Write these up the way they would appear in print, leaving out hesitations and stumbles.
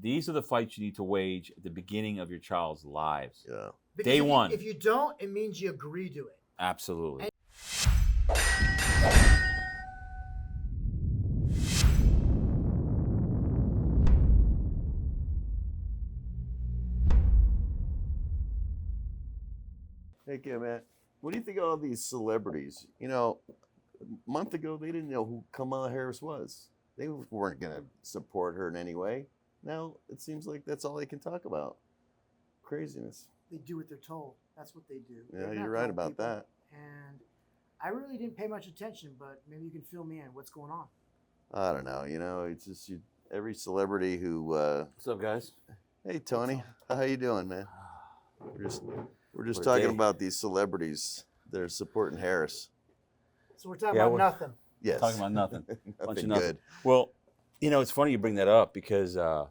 These are the fights you need to wage at the beginning of your child's lives. Yeah. Because Day if one. if you don't, it means you agree to it. Absolutely. Hey, Kim, man, what do you think of all these celebrities? You know, a month ago they didn't know who Kamala Harris was. They weren't going to support her in any way. Now it seems like that's all they can talk about. Craziness. They do what they're told. That's what they do. Yeah, They're you're not right telling about people. that. And I really didn't pay much attention, but maybe you can fill me in. What's going on? I don't know. You know, it's just every celebrity who. What's up, guys? Hey, Tony, how you doing, man? We're just What a talking day. about these celebrities that are supporting Harris. So we're talking Yeah, about we're- nothing. Yes. Talking about nothing. Bunch of Nothing nothing. good. Well, you know, it's funny you bring that up because I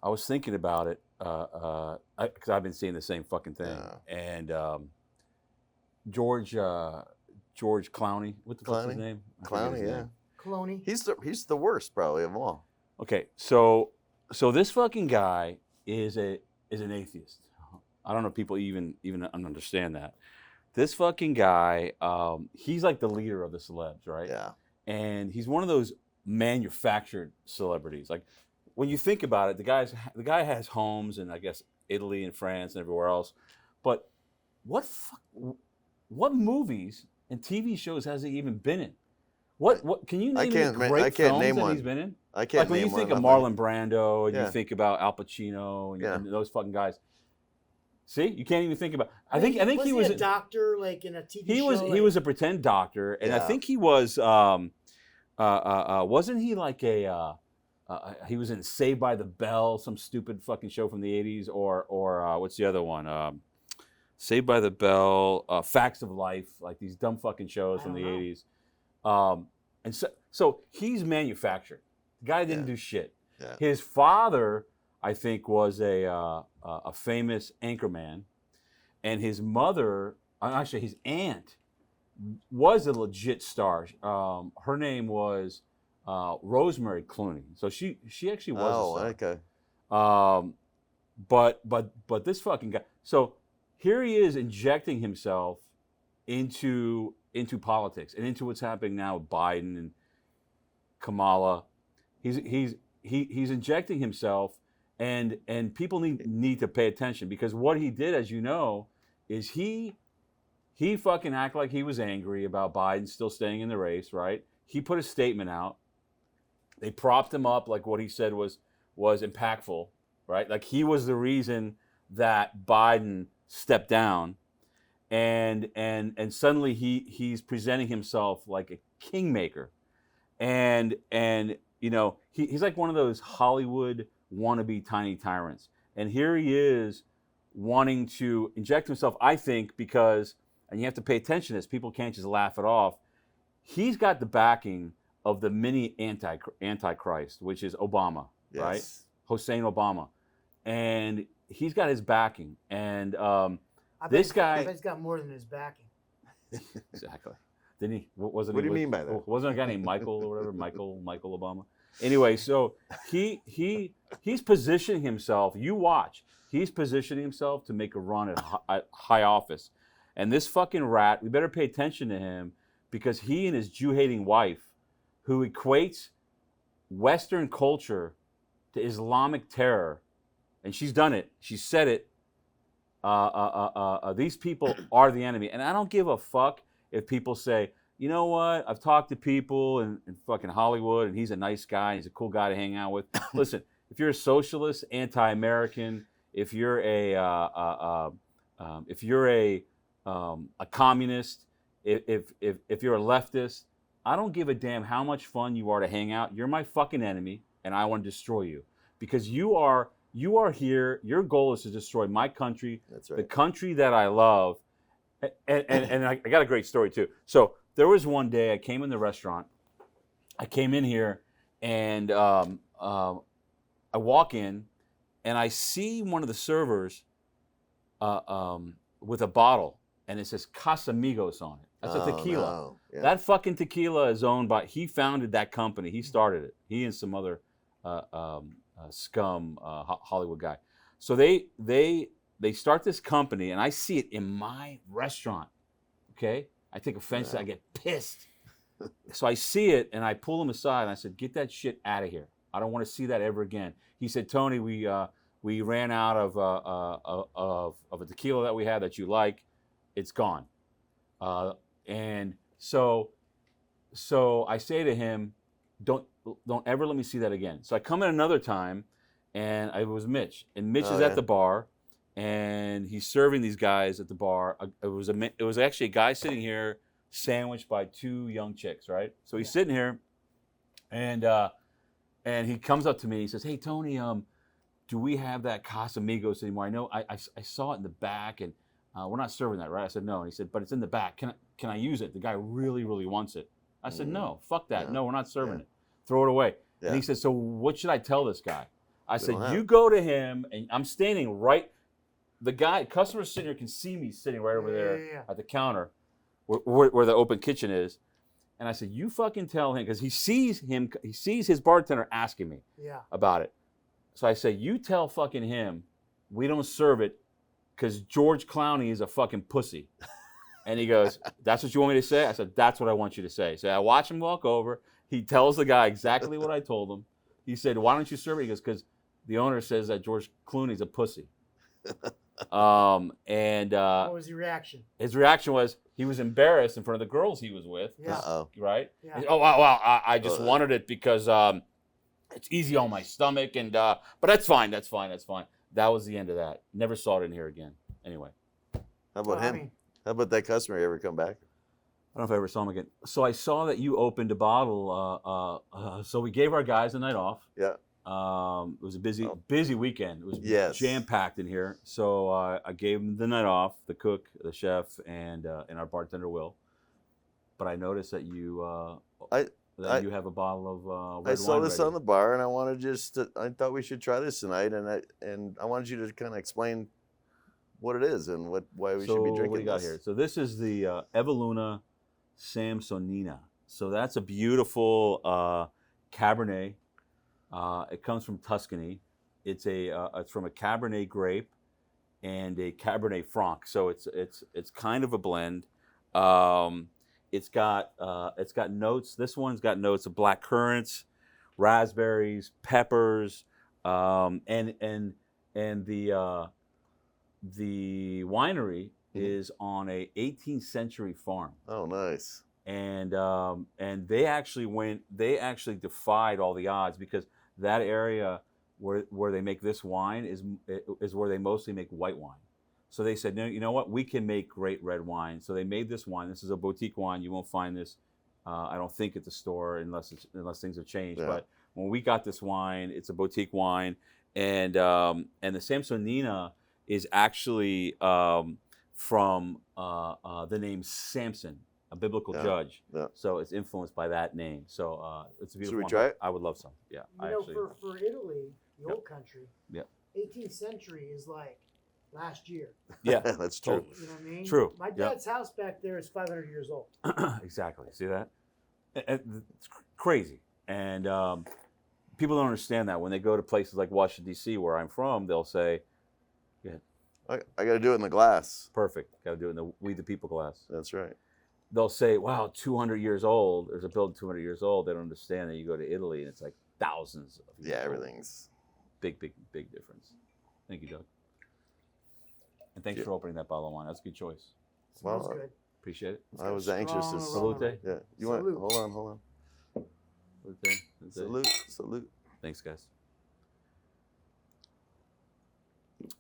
was thinking about it because I've been seeing the same fucking thing. And George Clowney, what the fuck's his Clowney? name? I forget Clowney, his yeah. name. Clowney. He's the worst probably of all. Okay, so this fucking guy is an atheist. I don't know if people even understand that. This fucking guy, he's like the leader of the celebs, right? Yeah. And he's one of those manufactured celebrities. Like when you think about it, the guy has homes in, I guess, Italy and France and everywhere else. But what movies and TV shows has he even been in? What can you name any great films name that one. he's been in? I can't Like when name you think one, of nothing. Marlon Brando and Yeah. you think about Al Pacino and, Yeah. and those fucking guys. See, you can't even think about. I mean, think he was a doctor, like in a TV he show. was he was a pretend doctor, and I Yeah. think he was wasn't he like a he was in Saved by the Bell, some stupid fucking show from the 80s, or what's the other one? Saved by the Bell, Facts of Life, like these dumb fucking shows I from the don't know. 80s. And so he's manufactured. The guy didn't Yeah. do shit. Yeah. His father, I think, was a famous anchorman, and his mother, actually his aunt, was a legit star. Her name was Rosemary Clooney. So she actually was a star. Okay. But this fucking guy. So here he is injecting himself into politics and into what's happening now with Biden and Kamala. He's injecting himself, and people need to pay attention, because what he did, as you know, is he fucking acted like he was angry about Biden still staying in the race, right? He put a statement out. They propped him up like what he said was impactful, right? Like he was the reason that Biden stepped down, and suddenly he's presenting himself like a kingmaker, and you know he's like one of those Hollywood wannabe tiny tyrants, and here he is wanting to inject himself, I think, because, and you have to pay attention to this, people can't just laugh it off, he's got the backing of the mini antichrist, which is Obama, Yes. right? Hussein Obama, and he's got his backing, and this guy, I bet he's got more than his backing. exactly. Didn't he? Wasn't What he? do you mean by that? Wasn't there a guy named Michael or whatever? Michael Obama. Anyway, so he's positioning himself. You watch. He's positioning himself to make a run at high office, and this fucking rat. We better pay attention to him, because he and his Jew-hating wife, who equates Western culture to Islamic terror, and she's done it. She said it. These people are the enemy, and I don't give a fuck if people say, you know what, I've talked to people in fucking Hollywood, and he's a nice guy, he's a cool guy to hang out with. Listen, if you're a socialist, anti-American, if you're a communist, if you're a leftist, I don't give a damn how much fun you are to hang out. You're my fucking enemy, and I want to destroy you, because you are here. Your goal is to destroy my country, That's right. the country that I love. And I got a great story too. So there was one day I came in the restaurant. I came in here, and I walk in, and I see one of the servers with a bottle, and it says Casamigos on it. That's a tequila. No. Yeah. That fucking tequila is owned by. He founded that company. He started it. He and some other scum Hollywood guy. So they start this company, and I see it in my restaurant. Okay, I take offense to it. I get pissed. So I see it, and I pull him aside, and I said, "Get that shit out of here. I don't want to see that ever again." He said, "Tony, we ran out of a tequila that we had that you like. It's gone." And so I say to him, "Don't ever let me see that again." So I come in another time, and it was Mitch, and Mitch is at the bar, and he's serving these guys at the bar. It was actually a guy sitting here, sandwiched by two young chicks, right? So he's sitting here, and he comes up to me. He says, "Hey Tony, do we have that Casamigos anymore? I know I saw it in the back, and we're not serving that, right?" I said, "No." And he said, "But it's in the back. Can I use it? The guy really, really wants it." I said, "No, fuck that. Yeah. No, we're not serving it. Throw it away." Yeah. And he said, "So what should I tell this guy?" I said, don't have "You it." go to him," and I'm standing right. The customer sitting here can see me sitting right over there at the counter, where the open kitchen is. And I said, "You fucking tell him," because he sees his bartender asking me about it. So I say, "You tell fucking him, we don't serve it, because George Clowney is a fucking pussy." And he goes, "That's what you want me to say?" I said, "That's what I want you to say." So I watch him walk over. He tells the guy exactly what I told him. He said, "Why don't you serve it?" He goes, "Because the owner says that George Clooney's a pussy." What was your reaction? His reaction was he was embarrassed in front of the girls he was with. Yeah. Right? Yeah. And, "Oh, wow, I just wanted it because it's easy on my stomach, and but that's fine. That was the end of that. Never saw it in here again. Anyway. How about him? How about that customer? You ever come back? I don't know if I ever saw him again. So I saw that you opened a bottle. So we gave our guys a night off. Yeah. It was a busy weekend. It was jam-packed in here. So I gave them the night off, the cook, the chef, and our bartender, Will. But I noticed that you you have a bottle of red wine. I saw this ready. on the bar, and I wanted I thought we should try this tonight, and I wanted you to kind of explain what it is and why we should be drinking what do you got this. here? So this is the Evoluna Samsonina. So that's a beautiful Cabernet. It comes from Tuscany. It's from a Cabernet grape and a Cabernet Franc. So it's kind of a blend. It's got notes. This one's got notes of black currants, raspberries, peppers, and the winery is on a 18th century farm. Oh, nice. And they actually defied all the odds, because that area where they make this wine is where they mostly make white wine. So they said, "No, you know what? We can make great red wine." So they made this wine. This is a boutique wine. You won't find this, I don't think, at the store unless things have changed. Yeah. But when we got this wine, it's a boutique wine, and the Samsonina is actually from the name Samson, a biblical judge. Yeah. So it's influenced by that name. So it's a beautiful wine. Should we try it? I would love some. Yeah. For Italy, the old country, 18th century is like last year. Yeah, that's true. You know what I mean? True. My dad's house back there is 500 years old. Exactly. See that? It's crazy. And people don't understand that. When they go to places like Washington, D.C., where I'm from, they'll say, I got to do it in the glass. Perfect. Got to do it in the We the People glass. That's right. They'll say, "Wow, 200 years old. There's a building 200 years old." They don't understand that you go to Italy and it's like thousands of years old. Everything's big difference. Thank you, Doug. And thanks for opening that bottle of wine. That's a good choice. Smells good. Appreciate it. I was anxious to salute. Yeah. You want? Hold on. Salute. Thanks, guys.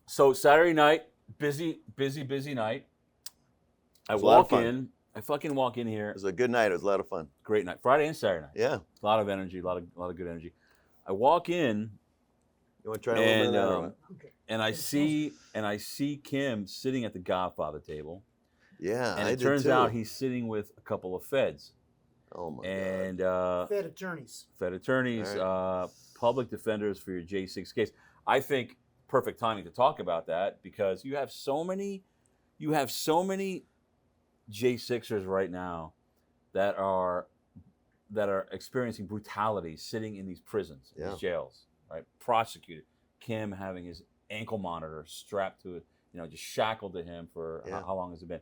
So Saturday night, busy night. I fucking walk in here. It was a good night. It was a lot of fun. Great night. Friday and Saturday night. Yeah. A lot of energy, a lot of good energy. I walk in. You want to try a little bit of that? Okay. And I see Kim sitting at the Godfather table. Yeah. And it turns out he's sitting with a couple of feds. Oh my God. Fed attorneys. Right. Public defenders for your J6 case. I think perfect timing to talk about that, because you have so many J6ers right now that are experiencing brutality sitting in these prisons, these jails, right? Prosecuted. Kim having his ankle monitor strapped to it, just shackled to him for how long has it been?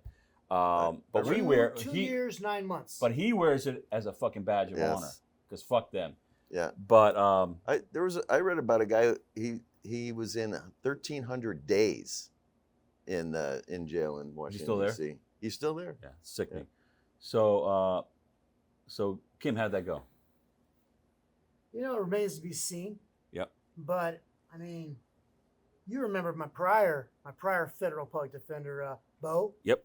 But we wear 2 years, 9 months. But he wears it as a fucking badge of honor because fuck them. Yeah. But I read about a guy. He was in 1,300 days in jail in Washington. He's still there? D.C. He's still there. Yeah, sickening. So Kim, how'd that go? It remains to be seen. Yep. But I mean, you remember my prior federal public defender, Bo. Yep.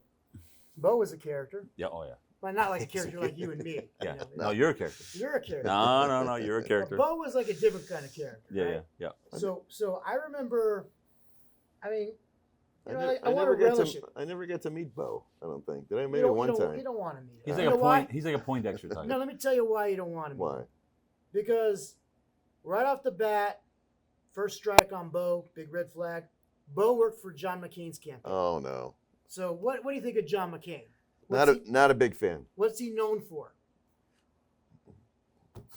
Bo was a character. Yeah. Oh yeah. But not like a character like you and me. Yeah. No, you're a character. You're a character. No, you're a character. Bo was like a different kind of character. Yeah, right? yeah. So I remember. I mean, I want never to relish it. I never get to meet Bo. I don't think. Did I? Maybe one time. You don't want to meet him. He's like a Poindexter type. No, let me tell you why you don't want to meet him. Why? Because right off the bat, first strike on Bo, big red flag. Bo worked for John McCain's campaign. Oh no. So what do you think of John McCain? Not a big fan. What's he known for?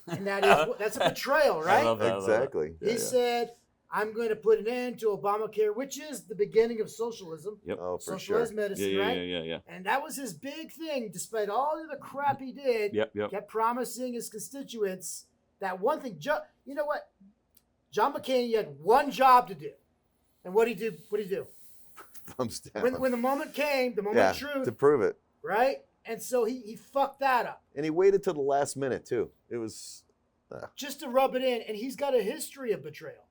And that's a betrayal, right? I love that. Exactly. He said, "I'm going to put an end to Obamacare," which is the beginning of socialism. Yep. Oh, for Socialized sure. medicine, right? Yeah. And that was his big thing, despite all of the crap he did. Yep. Kept promising his constituents that one thing. You know what? John McCain, he had one job to do. And what did he do? Thumbs down. When the moment came, the moment of truth. To prove it. Right? And so he fucked that up. And he waited till the last minute, too. It was... Just to rub it in. And he's got a history of betrayal.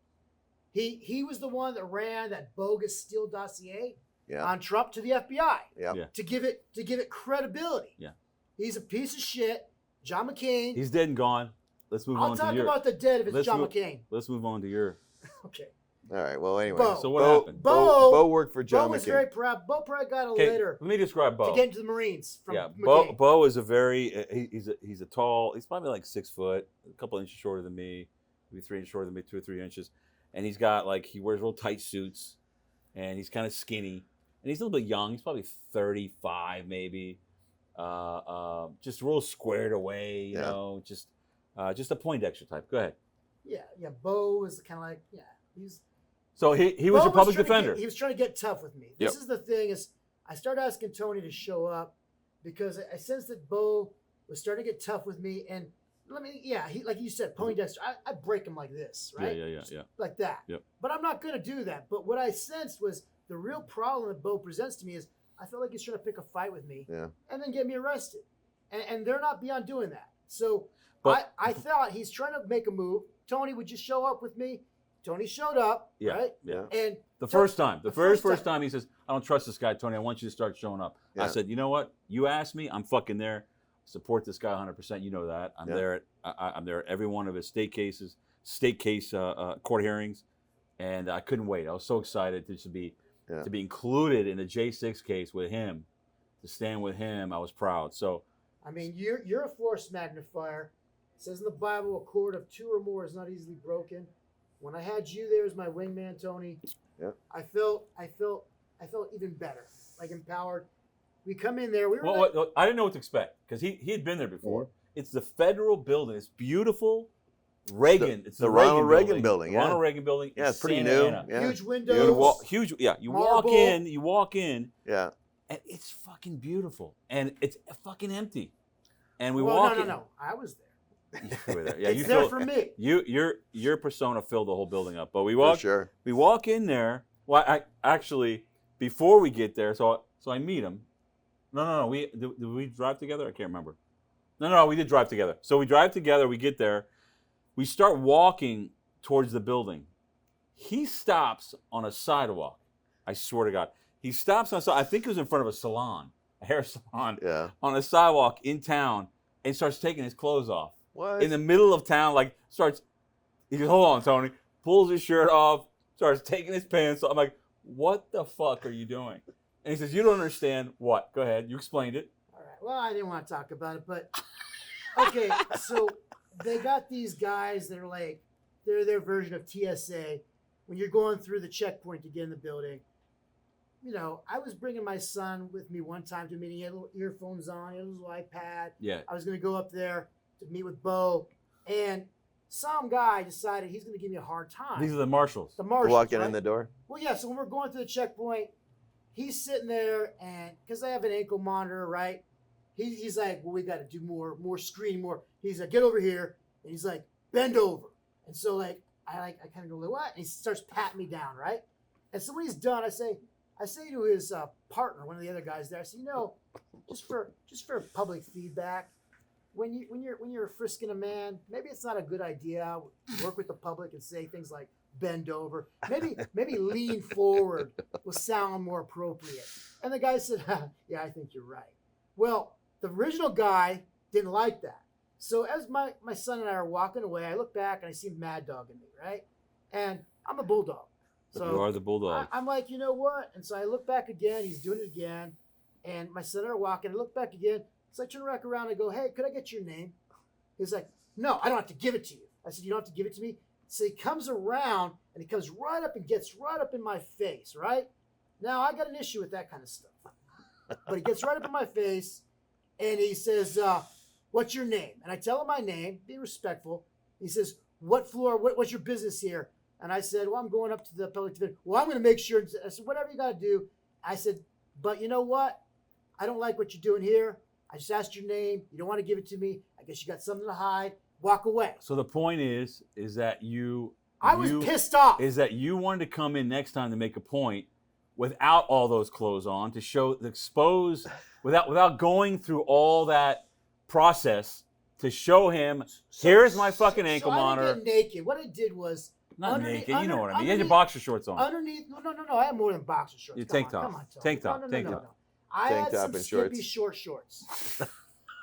He was the one that ran that bogus Steele dossier on Trump to the FBI to give it credibility. Yeah. He's a piece of shit. John McCain. He's dead and gone. Let's move on I'll to talk your... about the dead if it's John McCain. Let's move on to your... Okay. All right. Well, anyway. Bo. So what happened? Bo worked for John McCain. Bo was very proud. Bo probably got a Okay, letter let me describe Bo. to get into the Marines from Yeah, McCain. Bo is a very he's a tall. He's probably like 6 foot, a couple inches shorter than me, maybe 3 inches shorter than me, 2 or 3 inches, and he's got he wears real tight suits, and he's kind of skinny, and he's a little bit young. He's probably 35 maybe, just real squared away, you know, just a Poindexter type. Go ahead. Yeah. Bo was kind of like he's. So he was your public defender. He was trying to get tough with me. This is the thing is I started asking Tony to show up because I sensed that Bo was starting to get tough with me. And he like you said, Poindexter, I'd break him like this, right? Yeah. Like that. Yep. But I'm not going to do that. But what I sensed was the real problem that Bo presents to me is I feel like he's trying to pick a fight with me and then get me arrested. And they're not beyond doing that. So I thought he's trying to make a move. Tony, would you show up with me? Tony showed up, right? Yeah. And the first time he says, "I don't trust this guy, Tony. I want you to start showing up." Yeah. I said, "You know what? You asked me. I'm fucking there. Support this guy 100%. You know that. I'm there. I'm there at every one of his state case court hearings, and I couldn't wait. I was so excited to be included in the J6 case with him, to stand with him. I was proud. So, I mean, you're a force magnifier. It says in the Bible, a cord of 2 or more is not easily broken. When I had you there as my wingman, Tony, I felt even better, like empowered. We come in there. I didn't know what to expect because he had been there before. Mm-hmm. It's the federal building. It's beautiful. Reagan. It's the Ronald Reagan building. The Ronald Reagan building. Yeah, it's pretty Santa new. Ana. Yeah. Huge windows. You Marble. walk in. Yeah. And it's fucking beautiful, and it's fucking empty. And we Well, walk. no. I was there. You were there. Yeah, It's there for me. Your persona filled the whole building up. But we walk. For sure. We walk in there. Well, I actually before we get there, so I meet him. No. Did we drive together? I can't remember. No. We did drive together. So we drive together. We get there. We start walking towards the building. He stops on a sidewalk. I swear to God, he stops on. I think it was in front of a salon, a hair salon. Yeah. On a sidewalk in town, and starts taking his clothes off. What? In the middle of town, he goes, "Hold on, Tony," pulls his shirt off, starts taking his pants off. I'm like, "What the fuck are you doing?" And he says, "You don't understand what?" Go ahead, you explained it. All right. Well, I didn't want to talk about it, but okay. So they got these guys that are they're their version of TSA. When you're going through the checkpoint to get in the building, I was bringing my son with me one time to a meeting. He had little earphones on, he had a little iPad. Yeah. I was going to go up there to meet with Bo, and some guy decided he's going to give me a hard time. These are the marshals. The marshals, Walking right? in the door. Well, yeah. So when we're going through the checkpoint, he's sitting there, and because I have an ankle monitor, right? He's like, well, we got to do more screening, more. He's like, get over here, and he's like, bend over. And so I kind of go, what? And he starts patting me down, right? And so when he's done, I say to his partner, one of the other guys there, I say, just for public feedback, when you're frisking a man, maybe it's not a good idea to work with the public and say things like bend over. Maybe lean forward will sound more appropriate. And the guy said, yeah, I think you're right. Well, the original guy didn't like that. So as my son and I are walking away, I look back and I see Mad Dog in me, right? And I'm a bulldog. So You are the bulldog. I'm like, you know what? And so I look back again. He's doing it again. And my son and I are walking. I look back again. So I turn back around and go, hey, could I get your name? He's like, no, I don't have to give it to you. I said, you don't have to give it to me? So he comes around and he comes right up and gets right up in my face, right? Now, I got an issue with that kind of stuff. But he gets right up in my face and he says, what's your name? And I tell him my name, be respectful. He says, what floor, what's your business here? And I said, well, I'm going up to the public defender. Well, I'm going to make sure. I said, whatever you got to do. I said, but you know what? I don't like what you're doing here. I just asked your name. You don't want to give it to me. I guess you got something to hide. Walk away. So the point is that I was pissed off. Is that you wanted to come in next time to make a point without all those clothes on, to expose, without going through all that process to show him, here's my fucking ankle monitor. I didn't get naked. What I did was not naked. You know what I mean. You had your boxer shorts on. Underneath, no. I have more than boxer shorts. Your tank top. Come on, tank top. No. I had some skimpy short shorts.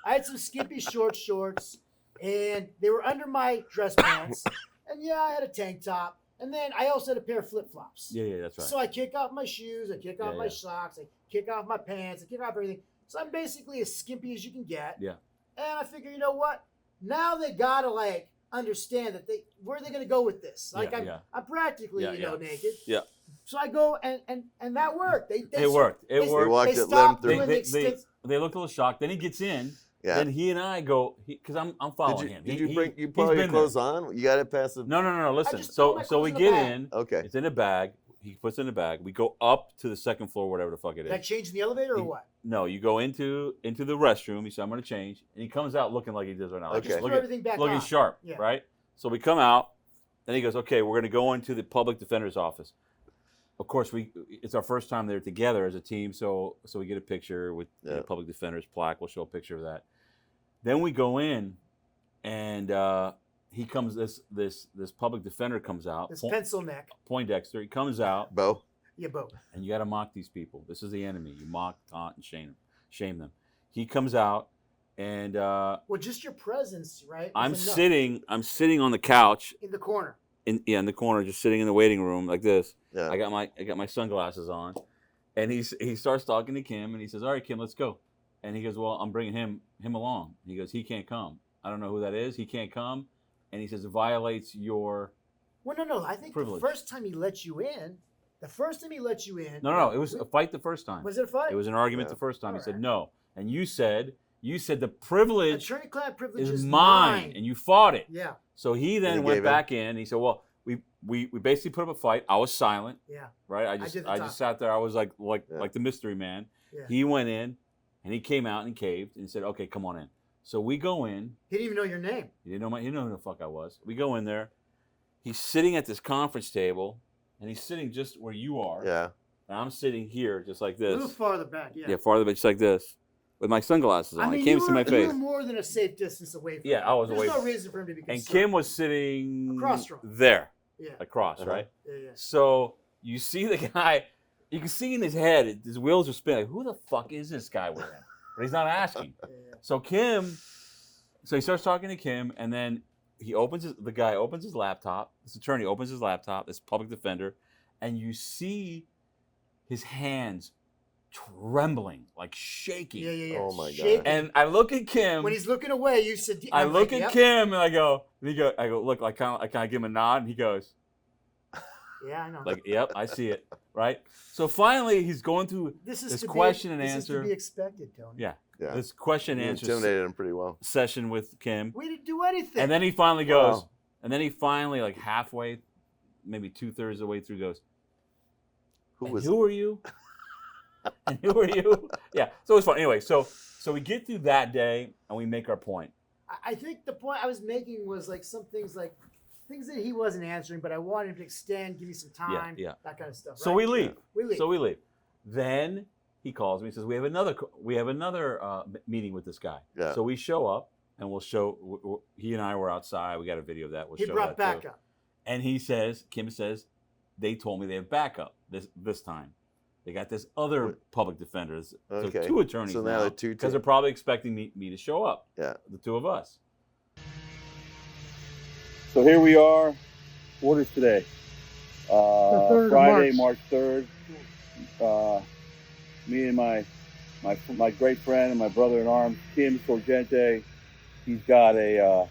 I had some skimpy shorts, and they were under my dress pants. And yeah, I had a tank top. And then I also had a pair of flip-flops. Yeah, that's right. So I kick off my shoes, I kick off my socks, I kick off my pants, I kick off everything. So I'm basically as skimpy as you can get. Yeah. And I figure, you know what? Now they gotta understand that where are they gonna go with this? I'm practically naked. Yeah. So I go and that worked. It worked. They walked They it, let him stopped through. doing They looked a little shocked. Then he gets in. Yeah. Then he and I go, because I'm following him. Did you put all your clothes on? You got it past the... No. Listen. So we get in. Okay. It's in a bag. He puts it in a bag. We go up to the second floor, whatever the fuck it is. Did I change in the elevator or what? No, you go into the restroom. He said, I'm going to change. And he comes out looking like he does right now. Okay. Just throw everything back looking on. sharp, Yeah. right? So we come out. Then he goes, okay, we're going to go into the public defender's office. Of course, it's our first time there together as a team, so we get a picture with the public defender's plaque. We'll show a picture of that. Then we go in, and he comes. This public defender comes out. This pencil neck. Poindexter. He comes out. Bo. Yeah, Bo. And you got to mock these people. This is the enemy. You mock, taunt, and shame them. He comes out, and well, just your presence, right? I'm sitting on the couch in the corner. In the corner, just sitting in the waiting room like this. Yeah. I got my sunglasses on, and he starts talking to Kim, and he says, "All right, Kim, let's go." And he goes, "Well, I'm bringing him along." He goes, "He can't come. I don't know who that is. He can't come." And he says, "It violates your." Well, no. I think privilege. The first time he let you in. No. It was a fight the first time. Was it a fight? It was an argument the first time. All He said right. no, and you said the privilege attorney-client privilege is mine, and you fought it. Yeah. So he then went back in. And he said, "Well, we basically put up a fight. I was silent. Yeah. Right. I just sat there. I was like the mystery man. Yeah. He went in, and he came out and he caved and he said, "Okay, come on in." So we go in. He didn't even know your name. He didn't know who the fuck I was. We go in there. He's sitting at this conference table, and he's sitting just where you are. Yeah. And I'm sitting here just like this. A little farther back. Yeah. Yeah, farther back, just like this, with my sunglasses on. I mean, He can't see my face. You were more than a safe distance away from Yeah, him. I was There's away. There's no reason for him to be concerned. And Kim was sitting across from him. there. Yeah. Across, right? Yeah. So you see the guy, you can see in his head, his wheels are spinning. Who the fuck is this guy with him? But he's not asking. Yeah. So he starts talking to Kim, and then the guy opens his laptop. This attorney opens his laptop, this public defender, and you see his hands trembling, like shaking. Yeah. Oh my God. Shaking. And I look at Kim. When he's looking away, you said. I look at Kim and I go, look, I kind of give him a nod, and he goes, yeah, I know. like, yep, I see it, right? So finally, he's going through this question and answer. This is to be expected, Tony. Yeah. Yeah. This question and You answer intimidated him pretty well. session with Kim. We didn't do anything. And then he finally goes, And then he finally, like halfway, maybe 2/3 of the way through, goes, who are you? And who are you? Yeah, so it was fun. Anyway, so we get through that day, and we make our point. I think the point I was making was like some things that he wasn't answering, but I wanted him to extend, give me some time, that kind of stuff. So right? we leave. We leave. So we leave. Then he calls me and says, we have another meeting with this guy. Yeah. So we show up, and we'll show, he and I were outside. We got a video of that. We'll He show brought that backup. And Kim says, they told me they have backup this time. They got this other public defender. Okay. So 2 attorneys So now they're two because they're probably expecting me to show up. Yeah. The 2 of us. So here we are. What is today? Friday, March 3rd. Me and my great friend and my brother in arms, Kim Sorgente. He's got a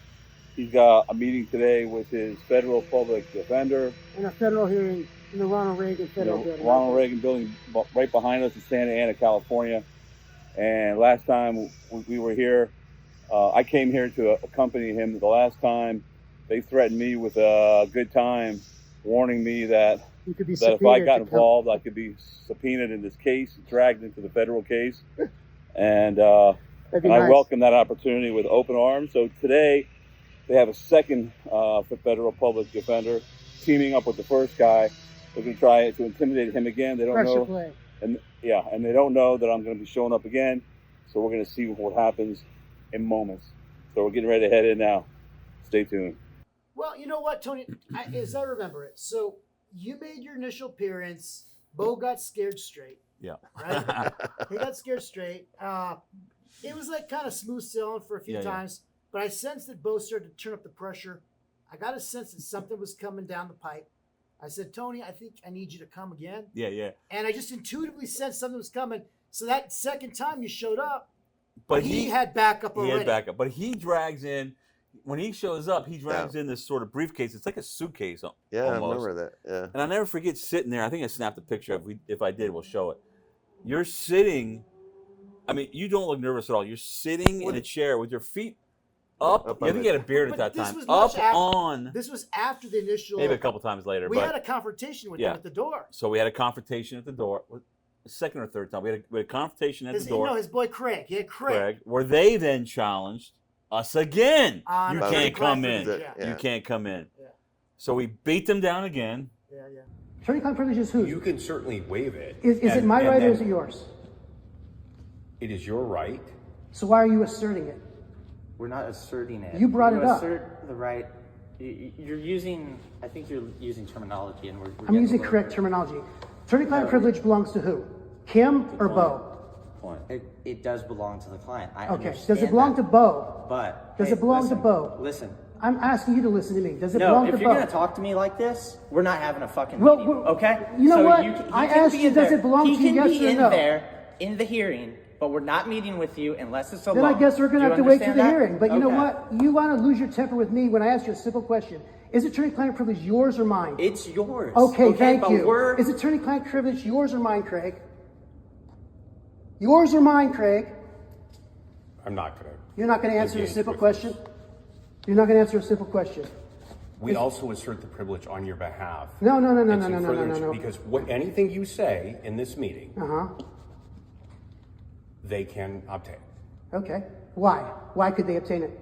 meeting today with his federal public defender. In a federal hearing in the Ronald Reagan Federal Building. Ronald Reagan Building right behind us in Santa Ana, California. And last time we were here, I came here to accompany him. The last time, they threatened me with a good time, warning me that if I got involved, I could be subpoenaed in this case, dragged into the federal case. And I welcome that opportunity with open arms. So today, they have a second federal public defender teaming up with the first guy. They're going to try to intimidate him again. They don't know, and they don't know that I'm going to be showing up again. So we're going to see what happens in moments. So we're getting ready to head in now. Stay tuned. Well, you know what, Tony? As I remember it, so you made your initial appearance. Bo got scared straight. Yeah. Right? He got scared straight. It was like kind of smooth sailing for a few times, but I sensed that Bo started to turn up the pressure. I got a sense that something was coming down the pipe. I said, Tony, I think I need you to come again. Yeah. And I just intuitively sensed something was coming. So that second time you showed up, but he had backup already. He had backup, but he drags in. When he shows up, he drags in this sort of briefcase. It's like a suitcase. Yeah, almost. I remember that. Yeah. And I'll never forget sitting there. I think I snapped a picture of. If I did, we'll show it. You're sitting. I mean, you don't look nervous at all. You're sitting in a chair with your feet up. You think you had a beard at that time. This was after the initial. Maybe a couple times later. We had a confrontation with him at the door. So we had a confrontation at the door. Second or third time. We had a confrontation at the door. No, his boy Craig. He had Craig. Where they then challenged us again. You can't come in. You can't come in. So we beat them down again. Yeah. Attorney-client privilege is whose? You can certainly waive it. Is it my right or is it yours? It is your right. So why are you asserting it? We're not asserting it. You brought it up. Assert the right. You're using. I think you're using terminology, and we're I'm using correct terminology. Attorney-client privilege belongs to who? Kim or Bo? It does belong to the client. Okay. Does it belong to Bo? But does it belong to Bo? Listen. I'm asking you to listen to me. Does it belong to Bo? No, if you're gonna talk to me like this, we're not having a fucking meeting. Okay. You know what? I asked you, does it belong to you? Yes or no? He can be in there in the hearing, but we're not meeting with you unless it's a law. Then I guess we're gonna have to wait till the hearing. But you know what? You want to lose your temper with me when I ask you a simple question. Is attorney-client privilege yours or mine? It's yours. Okay, thank you. Is attorney-client privilege yours or mine, Craig? Yours or mine, Craig? I'm not going to. You're not going to answer a simple question? You're not going to answer a simple question. We also assert the privilege on your behalf. No. Because anything you say in this meeting, they can obtain. Okay. Why? Why could they obtain it?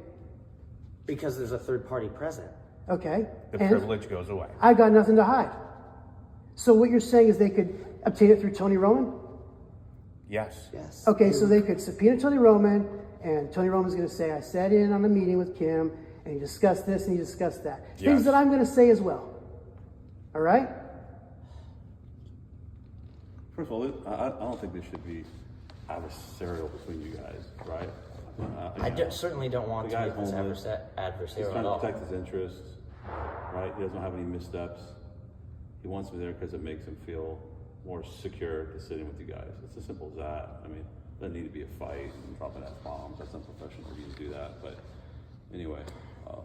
Because there's a third party present. Okay. The privilege goes away. I've got nothing to hide. So what you're saying is they could obtain it through Tony Roman? Yes. Okay, so they could subpoena Tony Roman, and Tony Roman's going to say, I sat in on a meeting with Kim, and he discussed this and he discussed that. Yes. Things that I'm going to say as well. All right? First of all, I don't think there should be adversarial between you guys, right? Certainly don't want to make this adversarial He's trying at to all. protect his interests, right? He doesn't have any missteps. He wants me there because it makes him feel more secure to sitting with you guys. It's as simple as that. I mean, there doesn't need to be a fight and dropping F-bombs. That's unprofessional of you to do that. But anyway.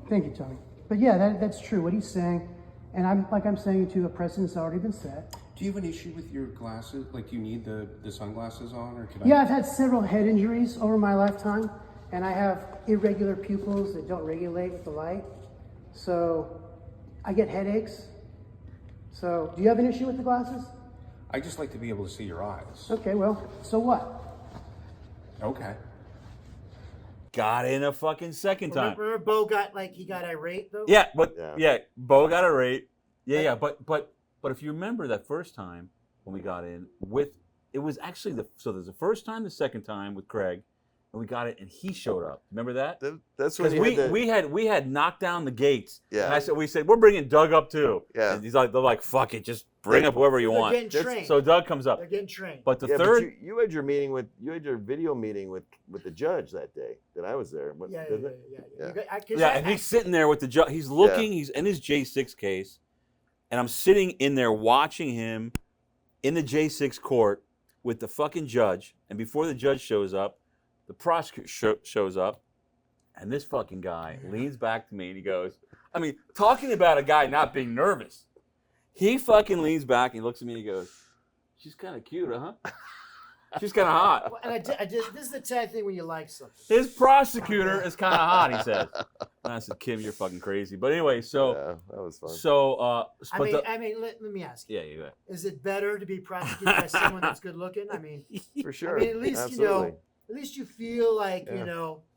Thank you, Tony. But yeah, that's true. What he's saying, and I'm saying too, a precedent's already been set. Do you have an issue with your glasses? Like, do you need the sunglasses on, or Yeah, I've had several head injuries over my lifetime, and I have irregular pupils that don't regulate with the light. So I get headaches. So do you have an issue with the glasses? I just like to be able to see your eyes. Okay, well, so what? Okay. Got in a fucking second time. Remember Bo got he got irate though? Yeah, but Yeah. Bo got a rate. Yeah, but if you remember that first time when we got in it was actually there's the first time, the second time with Craig, and we got it, and he showed up. Remember that? That's when Because we had knocked down the gates. Yeah. And we said we're bringing Doug up too. Yeah. And they're like, fuck it, just bring up whoever you They're want. getting trained. So Doug comes up. They're getting trained. But the Yeah, third, but you had your video meeting with the judge that day that I was there. Yeah. and he's sitting there with the judge. He's looking. He's in his J6 case, and I'm sitting in there watching him in the J6 court with the fucking judge. And before the judge shows up, the prosecutor shows up, and this fucking guy leans back to me and he goes, I mean, talking about a guy not being nervous. He fucking leans back and he looks at me and he goes, she's kind of cute, huh? She's kind of hot. Well, and I did. This is the type of thing when you like something. His prosecutor is kind of hot, he says. And I said, Kim, you're fucking crazy. But anyway, so that was fun. So I mean, let me ask you. Yeah. Is it better to be prosecuted by someone that's good looking? I mean, For sure. I mean, at least Absolutely. at least you feel like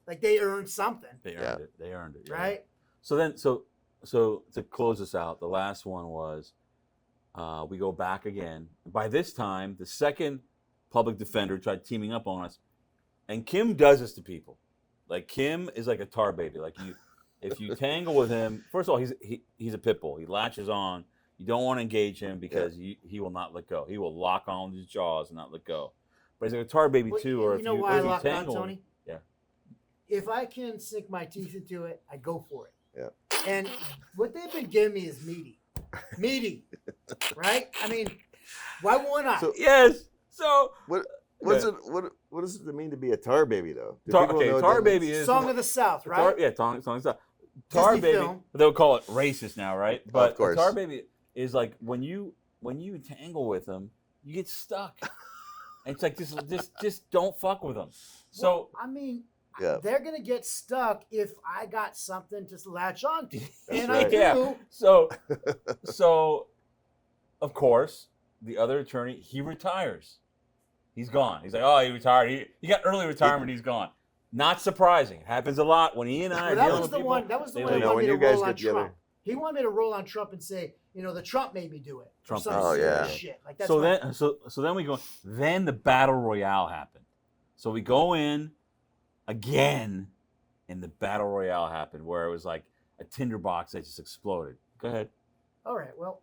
like they earned something. They earned it. They earned it. Yeah. Right? So to close this out, the last one was we go back again. By this time, the second public defender tried teaming up on us, and Kim does this to people. Like Kim is like a tar baby. Like if you tangle with him, first of all, he's a pit bull. He latches on. You don't want to engage him because he will not let go. He will lock on his jaws and not let go. But he's like a tar baby too. Or you know why I lock on, tangle, Tony? Yeah. If I can sink my teeth into it, I go for it. Yeah. And what they've been giving me is meaty, right? I mean, why wouldn't I? So- Yes. So What does it mean to be a tar baby though? Do tar, people know what tar that baby means? is Song of the South, right? Song of the South. Tar Disney baby. film. They'll call it racist now, right? But Of course. tar baby is like when you tangle with them, you get stuck. And it's like just don't fuck with them. So Well, I mean, Yeah. they're gonna get stuck if I got something to latch on to, and right. I do. Yeah. So of course, the other attorney, he retires. He's gone. He's like, oh, he retired. He got early retirement. He's gone. Not surprising. It happens a lot when he and I Well, are that dealing was with the people. one. That was the they one leave. that know, wanted when me to you guys roll on get together. Trump. He wanted me to roll on Trump and say, the Trump made me do it. Or Trump. some Oh, silly yeah. shit. Like that's So what- then, so then we go. Then the battle royale happened. So we go in again, and the battle royale happened, where it was like a tinderbox that just exploded. Go ahead. All right. Well,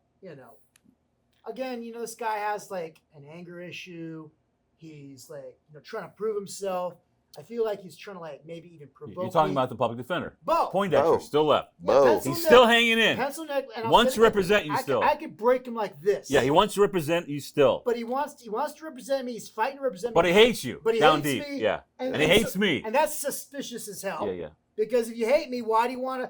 again, this guy has like an anger issue. He's like, trying to prove himself. I feel like he's trying to like maybe even provoke. You're talking me. about the public defender. Bo. Poindexter Bo. still left. Bo. pencil He's neck- still hanging in. pencil neck. And I'm Wants to sitting there, represent you I still. I could break him like this. Yeah, he wants to represent you still, But he wants to represent me. He's fighting to represent but me. he hates you. But he down hates deep. me, Yeah, and and he hates me. And that's suspicious as hell. Yeah. Because if you hate me, why do you want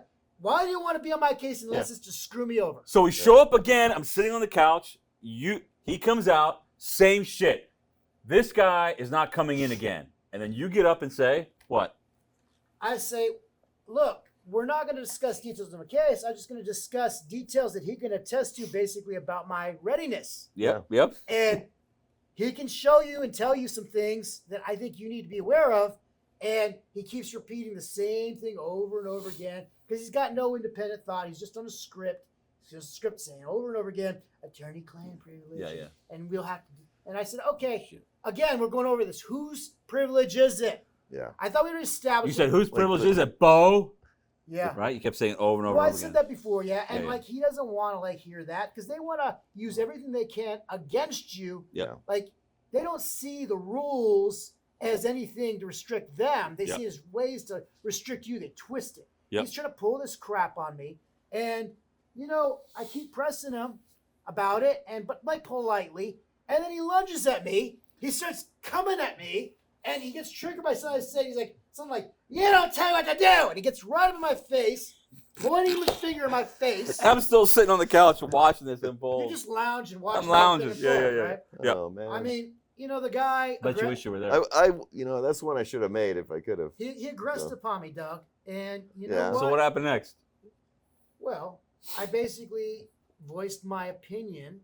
to be on my case unless it's to screw me over? So we show up again. I'm sitting on the couch. He comes out. Same shit. This guy is not coming in again. And then you get up and say, what? I say, look, we're not going to discuss details of my case. I'm just going to discuss details that he can attest to basically about my readiness. Yep. And he can show you and tell you some things that I think you need to be aware of. And he keeps repeating the same thing over and over again because he's got no independent thought. He's just on a script. He's just a script saying over and over again, attorney-client privilege. Yeah. And we'll have to. And I said, okay, again, we're going over this. Whose privilege is it? Yeah. I thought we were established. You said, whose privilege is it, Bo? Yeah. Right? You kept saying over and over Well, I and over said again. that before, yeah. And Yeah. like he doesn't want to hear that because they want to use everything they can against you. Yeah. Like they don't see the rules as anything to restrict them. They Yeah. see it as ways to restrict you. They twist it. Yeah. He's trying to pull this crap on me. And, I keep pressing him about it, but like politely. And then he lunges at me. He starts coming at me. And he gets triggered by something I said. He's like, something like, you don't tell me what to do. And he gets right up in my face, pointing his finger in my face. I'm still sitting on the couch watching this unfold. You're just lounging, watching. I'm lounging. everything Yeah. unfold, right? Yeah. Oh man. I mean, the guy. Bet you wish you were there. I that's one I should have made if I could have. He aggressed upon me, Doug. And you know Yeah. what? So what happened next? Well, I basically voiced my opinion.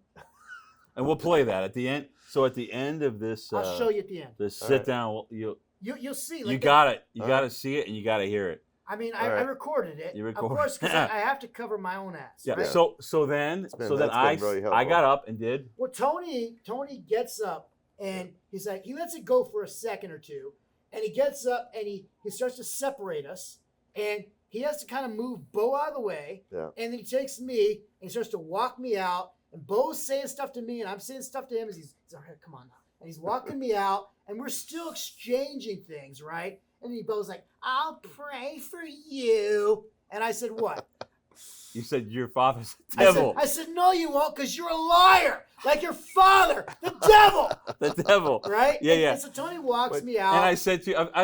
And we'll play that at the end. So at the end of this, I'll show you at the end. This All sit right. down. You'll see. You got it. You All got to right. see it, and you got to hear it. I mean, All I right. recorded it. You Of recorded- course, because I have to cover my own ass. Yeah. Right? So then That's been I really I got helpful. up and did. Well, Tony gets up and he's like, he lets it go for a second or two, and he gets up and he starts to separate us, and he has to kind of move Bo out of the way, Yeah. and then he takes me and he starts to walk me out, and Bo's saying stuff to me, and I'm saying stuff to him as he's all right, come on now, and he's walking me out, and we're still exchanging things, right? And then Bo's like, I'll pray for you, and I said, what? You said your father's the devil. I said, no, you won't, because you're a liar, like your father, the devil. The devil. Right? Yeah, yeah. And so Tony walks me out. And I said to you, I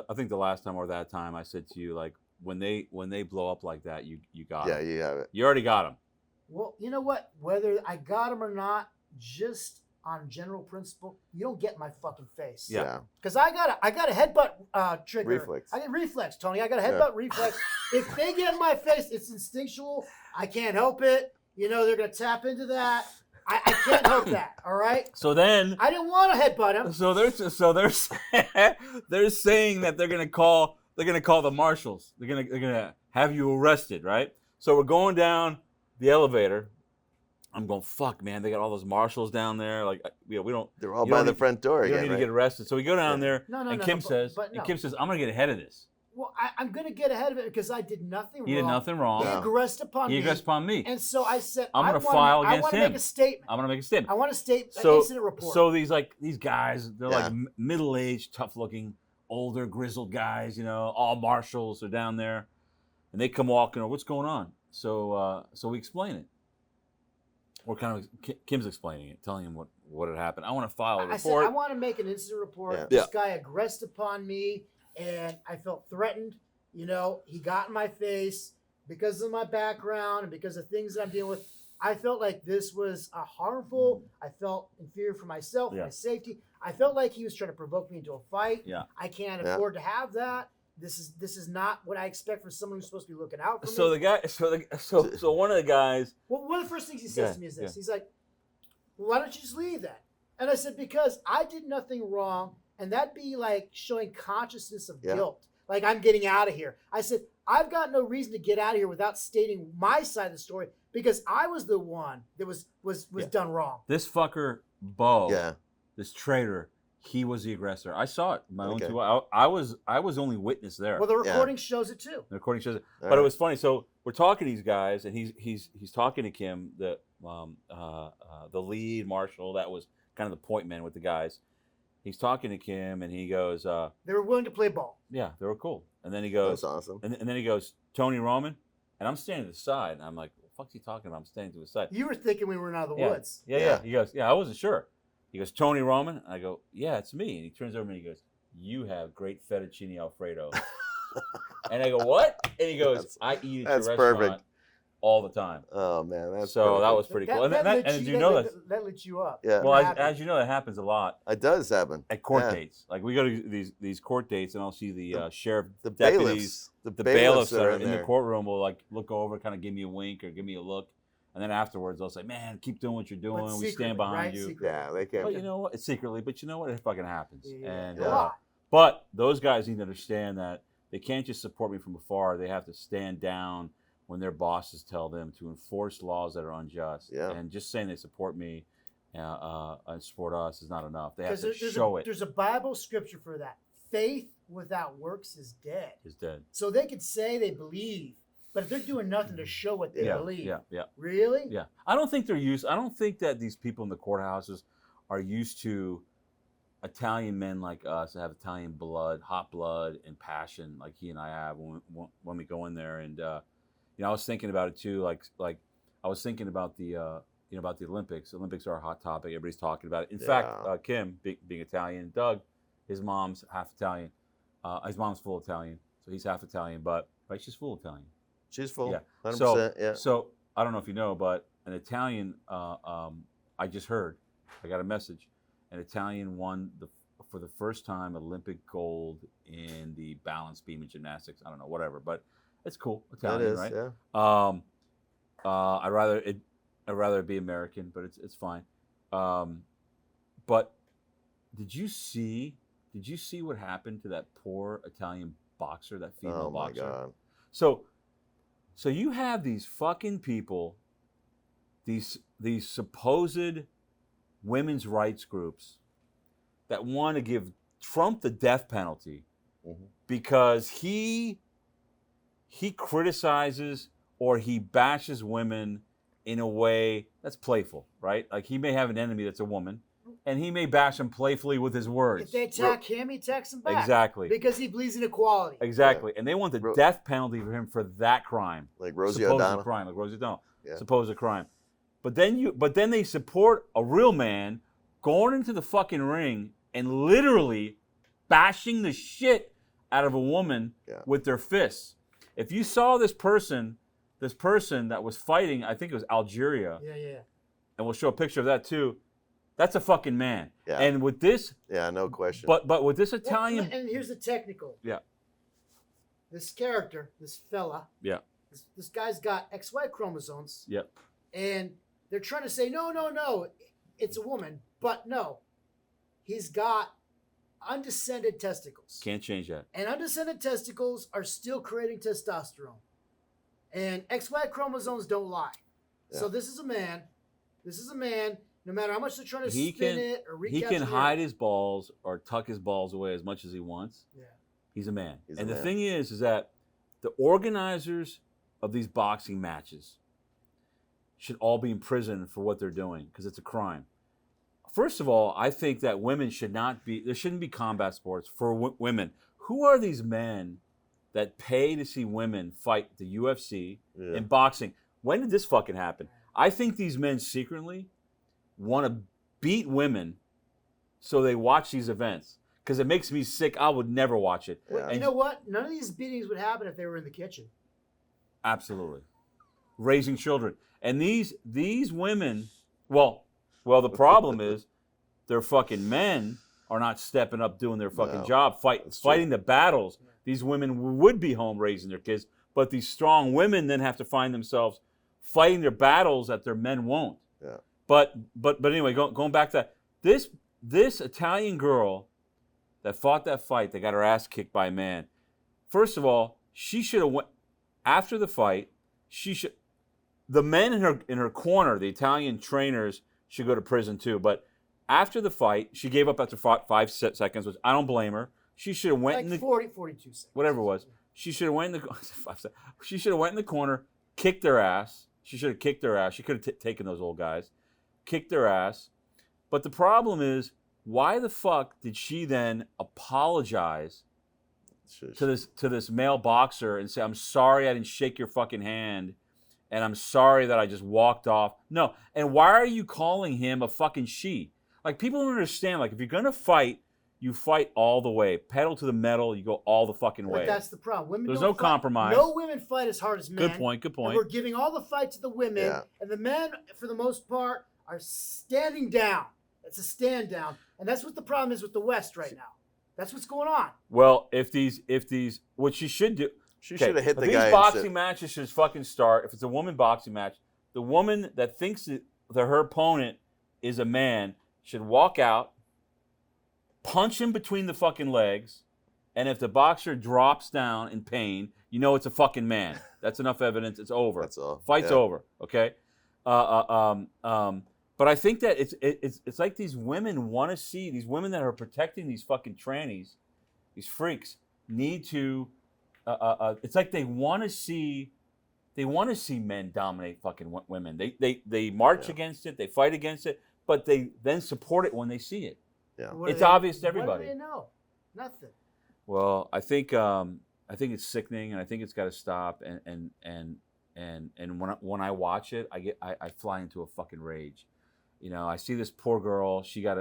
I think the last time or that time, I said to you, like, when they blow up like that, you got Yeah, them. you have it. You already got them. Well, you know what? Whether I got him or not, just on general principle, you don't get in my fucking face. Yeah. Because I got a headbutt trigger. Reflex. I get reflex, Tony. I got a headbutt reflex. If they get in my face, it's instinctual. I can't help it. You know, they're going to tap into that. I can't help that. All right? So then, I didn't want to headbutt him. they're saying that they're gonna call the marshals. They're gonna have you arrested, right? So we're going down the elevator. I'm going, fuck, man. They got all those marshals down there. Like, we don't. They're all you by don't the need- front door You don't again, need right? to get arrested. So we go down there, No, and no, Kim no, says, but no. I'm gonna get ahead of this. Well, I'm going to get ahead of it because I did nothing He wrong. did nothing wrong. He aggressed upon He me. aggressed upon me. And so I said, I'm gonna I file against want to him. make a statement. I'm gonna make a statement. I want to state an So, incident report. so these guys, they're like Yeah. middle-aged, tough-looking, older, grizzled guys. You know, all marshals are down there, and they come walking over. What's going on? So we explain it. We're kind of Kim's explaining it, telling him what had happened. I want to file a report. I said, I want to make an incident report. Yeah. This guy aggressed upon me, and I felt threatened. You know, he got in my face because of my background and because of things that I'm dealing with. I felt like this was harmful. I felt inferior for myself, Yeah. my safety. I felt like he was trying to provoke me into a fight. Yeah. I can't Yeah. afford to have that. This is not what I expect from someone who's supposed to be looking out for me. So the guy, so one of the guys, Well, one of the first things he says Yeah, to me is yeah. this. He's like, well, why don't you just leave that? And I said, because I did nothing wrong, and that'd be like showing consciousness of Yeah. guilt. Like, I'm getting out of here. I said, I've got no reason to get out of here without stating my side of the story because I was the one that was Yeah. done wrong. this fucker Bo, Yeah. this traitor, he was the aggressor. I saw it. My own Okay. two. I was only witness there. Well, the Yeah. recording shows it too. The recording shows it. All But it right. was funny. So we're talking to these guys, and he's talking to Kim, the lead marshal that was kind of the point man with the guys. He's talking to Kim, and he goes, They were willing to play ball. "Yeah, they were cool." And then he That's goes, awesome. and then he goes, "Tony Roman," and I'm standing to the side, and I'm like, "What the fuck's he talking about?" I'm standing to the side. You were thinking we were out of the Yeah. woods. Yeah. Yeah. He goes, "Yeah, I wasn't sure." He goes, "Tony Roman?" And I go, "Yeah, it's me." And he turns over and he goes, "You have great fettuccine alfredo." And I go, "What?" And he goes, That's- "I eat at that's your restaurant perfect. all the time." Oh man, that's So that perfect. was pretty cool. And lit as you- you know, that lit you up. Yeah. well, Happy. as you know, that happens a lot It does happen at court Yeah. dates. Like we go to these court dates, and I'll see the sheriff The deputies, bailiffs, the bailiffs that that are are in the there. courtroom will like look over, kind of give me a wink or give me a look, and then afterwards they'll say, "Man, keep doing what you're doing. But We secretly, stand behind right? you." Secretly. Yeah, they can't. But you know what? It's secretly, but you know what? It fucking happens. Yeah, And a lot. but those guys need to understand that they can't just support me from afar. They have to stand down when their bosses tell them to enforce laws that are unjust. Yeah. And just saying they support me and support us is not enough. They have Because to show it there's a Bible scripture for that. Faith without works is dead. is dead. So they could say they believe, but if they're doing nothing to show what they Yeah, believe, yeah. really? Yeah. I don't think that these people in the courthouses are used to Italian men like us that have Italian blood, hot blood, and passion like he and I have when we go in there. And I was thinking about it too. Like I was thinking about the about the Olympics. Olympics are a hot topic. Everybody's talking about it. In fact, Kim being Italian, Doug, his mom's half Italian. His mom's full Italian, so he's half Italian, but right, she's full Italian. She's full. Yeah. 100%. Yeah. So I don't know if you know, but an Italian, I just heard, I got a message, an Italian won for the first time Olympic gold in the balance beam and gymnastics. I don't know, whatever, but It's cool. That Italian, is, right? yeah. I'd rather it be American, but it's fine. But did you see what happened to that poor Italian boxer, that female Oh my boxer? God. So you have these fucking people, these supposed women's rights groups that want to give Trump the death penalty because he criticizes or he bashes women in a way that's playful, right? Like he may have an enemy that's a woman, and he may bash him playfully with his words. If they attack him, he attacks them back. Exactly. Because he believes in equality. Exactly. And they want the death penalty for him for that crime. Like Rosie supposed O'Donnell. crime, like Rosie O'Donnell. Yeah. Supposed crime. But then they support a real man going into the fucking ring and literally bashing the shit out of a woman with their fists. If you saw this person that was fighting, I think it was Algeria. Yeah. And we'll show a picture of that too. That's a fucking man. Yeah. And with this, no question. But with this Italian, and here's the technical. Yeah. This character, this fella. Yeah. This guy's got XY chromosomes. Yep. And they're trying to say no, it's a woman, but no, he's got undescended testicles. Can't change that. And undescended testicles are still creating testosterone. And XY chromosomes don't lie. Yeah. So this is a man. No matter how much they're trying to spin it or recapture he can hide his balls or tuck his balls away as much as he wants. Yeah. He's a man. He's and a the man. thing is that the organizers of these boxing matches should all be in prison for what they're doing because it's a crime. First of all, I think that women there shouldn't be combat sports for women. Who are these men that pay to see women fight the UFC in boxing? When did this fucking happen? I think these men secretly want to beat women so they watch these events because it makes me sick. I would never watch it. Well, you know what? None of these beatings would happen if they were in the kitchen. Absolutely. Raising children. And these women, well, the problem is their fucking men are not stepping up doing their fucking job, fighting the battles. These women would be home raising their kids, but these strong women then have to find themselves fighting their battles that their men won't. Yeah. But anyway, going back to that, this Italian girl that fought that fight, that got her ass kicked by a man. First of all, she should have went after the fight. The men in her corner, the Italian trainers, should go to prison too. But after the fight, she gave up after 5 seconds, which I don't blame her. She should have went like in the 42 seconds. Whatever it was. She should have went in the She should have went in the corner, kicked their ass. She should have kicked their ass. She could have taken those old guys, kicked their ass. But the problem is, why the fuck did she then apologize to this male boxer and say, "I'm sorry I didn't shake your fucking hand, and I'm sorry that I just walked off"? No. And why are you calling him a fucking she? Like, people don't understand. Like, if you're gonna fight, you fight all the way, pedal to the metal. You go all the fucking way. But that's the problem. Women There's don't no fight. compromise. No women fight as hard as men. Good point. And we're giving all the fight to the women, and the men, for the most part, are standing down. It's a stand down, and that's what the problem is with the West right now. That's what's going on. Well, if these, what she should do, she should have hit the guy. These boxing matches should fucking start. If it's a woman boxing match, the woman that thinks that her opponent is a man should walk out, punch him between the fucking legs, and if the boxer drops down in pain, you know it's a fucking man. That's enough evidence. It's over. That's all. Fight's over. Okay. But I think that it's like these women want to see, these women that are protecting these fucking trannies, these freaks, need to. It's like they want to see men dominate fucking women. They march against it, they fight against it, but they then support it when they see it. Yeah. It's obvious to everybody. What do they know? Nothing. Well, I think it's sickening, and I think it's got to stop. And when I watch it, I fly into a fucking rage. You know, I see this poor girl. She got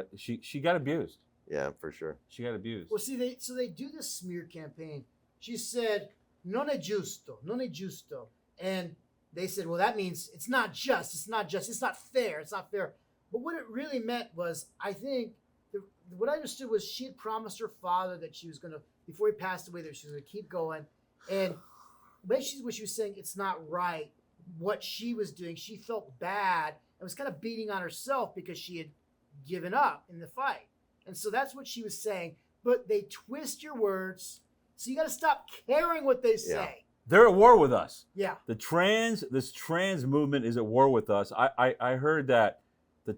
abused. Yeah, for sure. She got abused. Well, see, they do this smear campaign. She said, "Non è giusto, non è giusto," and they said, "Well, that means it's not just. It's not just. It's not fair. It's not fair." But what it really meant was, I think, what I understood was she had promised her father that she was going to, before he passed away, that she was going to keep going. And basically what she was saying, it's not right what she was doing. She felt bad and was kind of beating on herself because she had given up in the fight. And so that's what she was saying. But they twist your words, so you got to stop caring what they say. Yeah. They're at war with us. Yeah. This trans movement is at war with us. I heard that the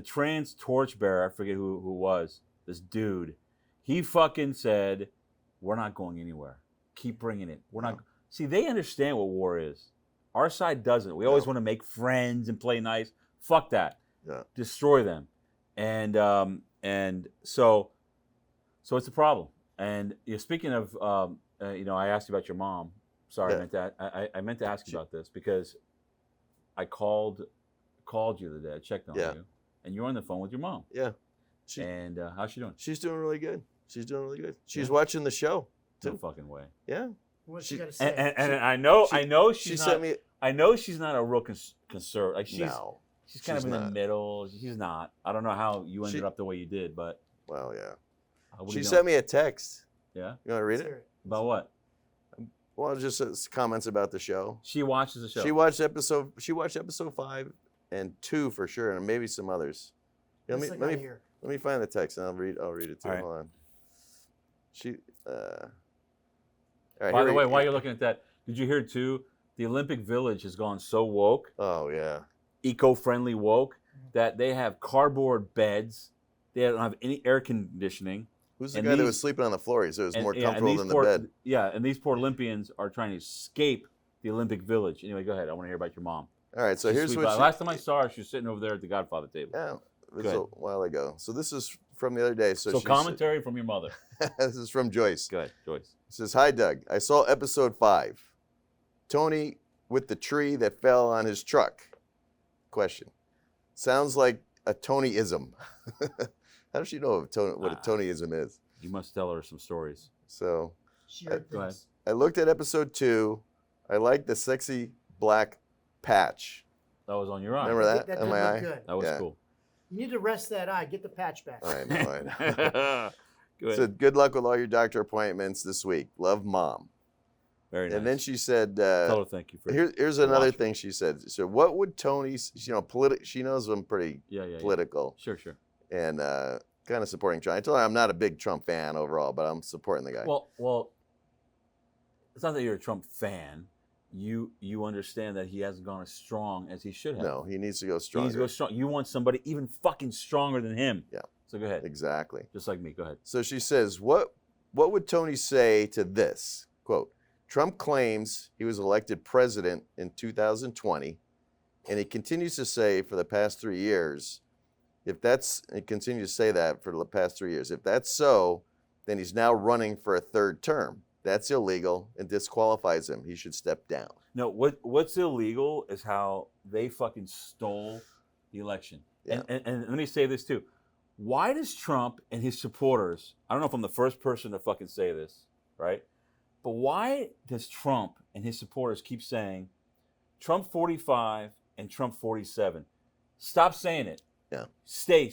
trans torchbearer, I forget who was, this dude, he fucking said, we're not going anywhere. Keep bringing it. We're not. See, they understand what war is. Our side doesn't. We always want to make friends and play nice. Fuck that. Yeah. Destroy them. And so it's a problem. And speaking of, I asked you about your mom. Sorry, I meant to ask you about this because I called you the other day. I checked on you, and you're on the phone with your mom. Yeah. How's she doing? She's doing really good. She's watching the show too. No fucking way. Yeah. What's she got to say? And I know she's not. Sent me. I know she's not a real conservative. Like she's kind of in not. the middle. She's not. I don't know how you ended up the way you did, but. Well, yeah. What She sent me a text. Yeah. You want to read it? About what? Well, just comments about the show. She watches the show. She watched episode 5 and 2 for sure, and maybe some others. Let me find the text and I'll read it too. All right. Hold on. All right, By the way, while you're looking at that, did you hear too? The Olympic Village has gone so woke. Oh yeah. Eco-friendly woke that they have cardboard beds. They don't have any air conditioning. Who's the guy that was sleeping on the floor? He said it was more comfortable than the bed. Yeah, and these poor Olympians are trying to escape the Olympic Village. Anyway, go ahead. I want to hear about your mom. All right, so here's what last time I saw her, she was sitting over there at the Godfather table. Yeah, it was a while ago. So this is from the other day. So commentary from your mother. This is from Joyce. Go ahead, Joyce. It says, "Hi, Doug. I saw episode 5. Tony with the tree that fell on his truck. Question. Sounds like a Tonyism." How does she know what a Tonyism is? You must tell her some stories. So, go ahead. I looked at episode 2. I like the sexy black patch. That was on your eye. Remember that? That on did my look eye? good. That was cool. You need to rest that eye. Get the patch back. All right, all right. Go ahead. So good luck with all your doctor appointments this week. Love, Mom. Very nice. And then she said, tell her thank you for here's another thing she said. So what would Tony's, she knows I'm pretty political. Sure. And kind of supporting Trump. I told her I'm not a big Trump fan overall, but I'm supporting the guy. Well, it's not that you're a Trump fan. You understand that he hasn't gone as strong as he should have. No, he needs to go stronger. He needs to go strong. You want somebody even fucking stronger than him. Yeah. So go ahead. Exactly. Just like me. Go ahead. So she says, what would Tony say to this? Quote, Trump claims he was elected president in 2020, and he continues to say for the past 3 years, he continues to say that for the past 3 years. If that's so, then he's now running for a third term. That's illegal and disqualifies him. He should step down. No, what's illegal is how they fucking stole the election. Yeah. And let me say this too. Why does Trump and his supporters, I don't know if I'm the first person to fucking say this, right? But why does Trump and his supporters keep saying Trump 45 and Trump 47? Stop saying it. Yeah. Say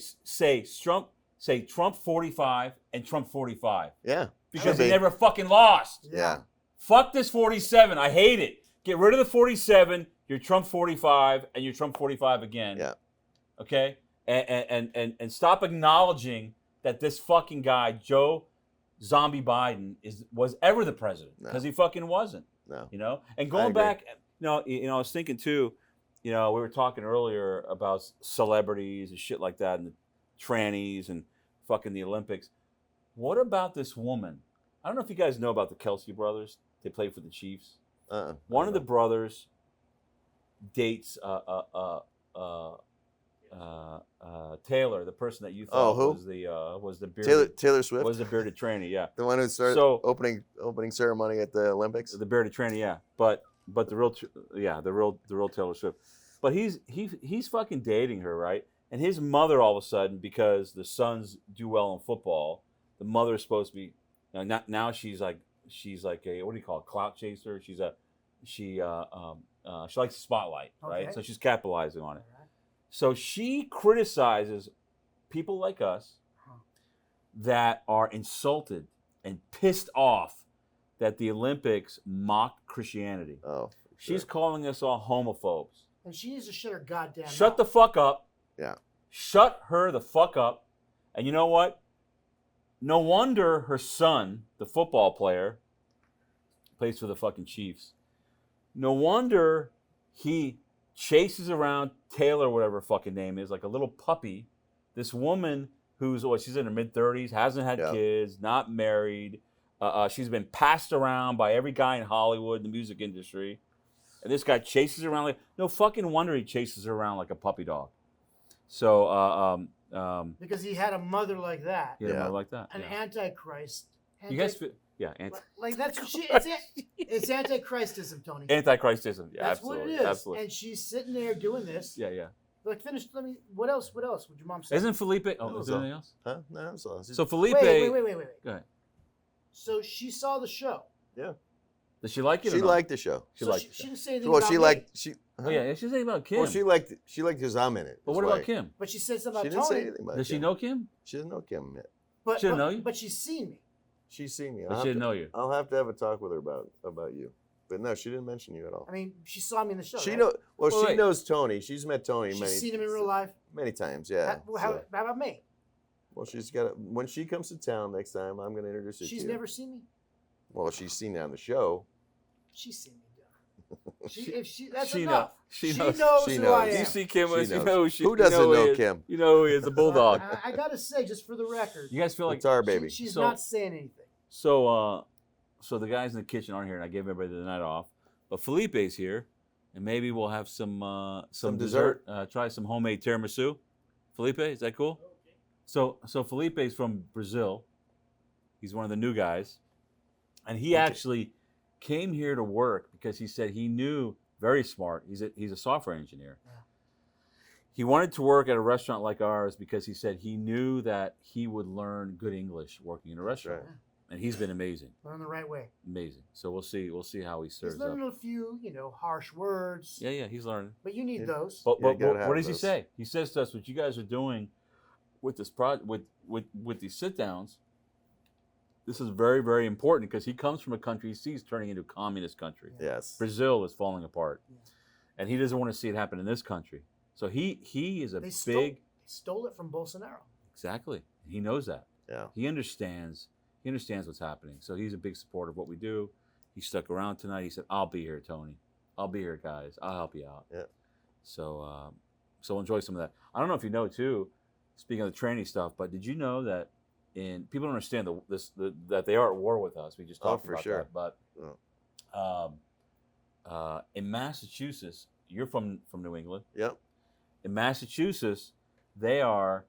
Trump 45 and Trump 45. Yeah. Because they never fucking lost. Yeah. Fuck this 47. I hate it. Get rid of the 47. You're Trump 45 and you're Trump 45 again. Yeah. Okay? And stop acknowledging that this fucking guy, Joe Zombie Biden, was ever the president. Because he fucking wasn't. No. You know? And going back, I was thinking too, we were talking earlier about celebrities and shit like that and the trannies and fucking the Olympics. What about this woman? I don't know if you guys know about the Kelsey brothers. They play for the Chiefs. One of the brothers dates Taylor, the person that you thought was the bearded Taylor Swift was the bearded tranny, yeah. The one who started opening ceremony at the Olympics. The bearded tranny, yeah. But the real Taylor Swift. But he's fucking dating her, right? And his mother, all of a sudden, because the sons do well in football, the mother is supposed to be now she's like a, what do you call it, clout chaser. She likes the spotlight, right? Okay. So she's capitalizing on it. Right. So she criticizes people like us that are insulted and pissed off that the Olympics mock Christianity. Oh, She's calling us all homophobes. And she needs to shut her goddamn mouth. Shut the fuck up. Yeah. Shut her the fuck up. And you know what? No wonder her son, the football player, plays for the fucking Chiefs. No wonder he chases around Taylor, whatever her fucking name is, like a little puppy. This woman who's, she's in her mid-30s, hasn't had kids, not married. She's been passed around by every guy in Hollywood, the music industry. And this guy chases her around like, no fucking wonder he chases her around like a puppy dog. So, because he had a mother like that. yeah, mother like that. An antichrist. You guys, like that's what it's antichristism, Tony. Antichristism. Yeah, That's absolutely. what it is. Absolutely. And she's sitting there doing this. Yeah, yeah. Like, finish. Let me. What else? What else would your mom say? Isn't Felipe? Oh, is there anything else? Huh? No, that's all. So Felipe. Wait. Go ahead. So she saw the show. Yeah. Does she like it? She liked the show. She So liked she it. didn't say anything Well, about she me. liked she. Oh yeah, she's saying about Kim. Well, she liked because I'm in it. But That's what why. about Kim? But she said something She about didn't say Tony. anything about Does she Kim. know Kim? She doesn't know Kim yet. But, She didn't know you? But she's seen me. She's seen me. But she didn't know you. I'll have to have a talk with her about you. But no, she didn't mention you at all. I mean, she saw me in the show. She right? know. Well, Well, she wait. knows Tony. She's met Tony She's seen him in real life. many times. Yeah. How So- about me? well, she's got. When she comes to town next time, I'm going to introduce her to you. She's never seen me. Well, she's seen it on the show. She's seen me. That's She enough. knows. She She knows. knows She who knows. I You am. see Kim, She you knows. know Who doesn't know he is. Kim? You know he is a bulldog. I gotta say, just for the record, You guys feel like It's our baby. she's So- not saying anything. so the guys in the kitchen aren't here, and I gave everybody the night off. But Felipe's here, and maybe we'll have some dessert. Try some homemade tiramisu. Felipe, is that cool? So Felipe's from Brazil. He's one of the new guys, and he actually came here to work because he said he knew. Very smart. He's a software engineer. Yeah. He wanted to work at a restaurant like ours because he said he knew that he would learn good English working in a restaurant. Right. And he's been amazing. Learn the right way. Amazing. So we'll see how he He's serves up. learning a few, harsh words. Yeah, he's learning. But you need Yeah. those. But, Yeah, you but gotta have what does he those. say? He says to us, what you guys are doing with this with these sit downs, this is very, very important because he comes from a country he sees turning into a communist country. Yes. Brazil is falling apart. Yeah. And he doesn't want to see it happen in this country. So he is a They big stole it from Bolsonaro. exactly. He knows that. Yeah. He understands what's happening. So he's a big supporter of what we do. He stuck around tonight. He said, "I'll be here, Tony. I'll be here, guys. I'll help you out." Yeah. So so enjoy some of that. I don't know if you know too. Speaking of the training stuff, but did you know that people don't understand that they are at war with us? We just talked for about sure. that. But in Massachusetts, you're from New England. Yep. In Massachusetts, they are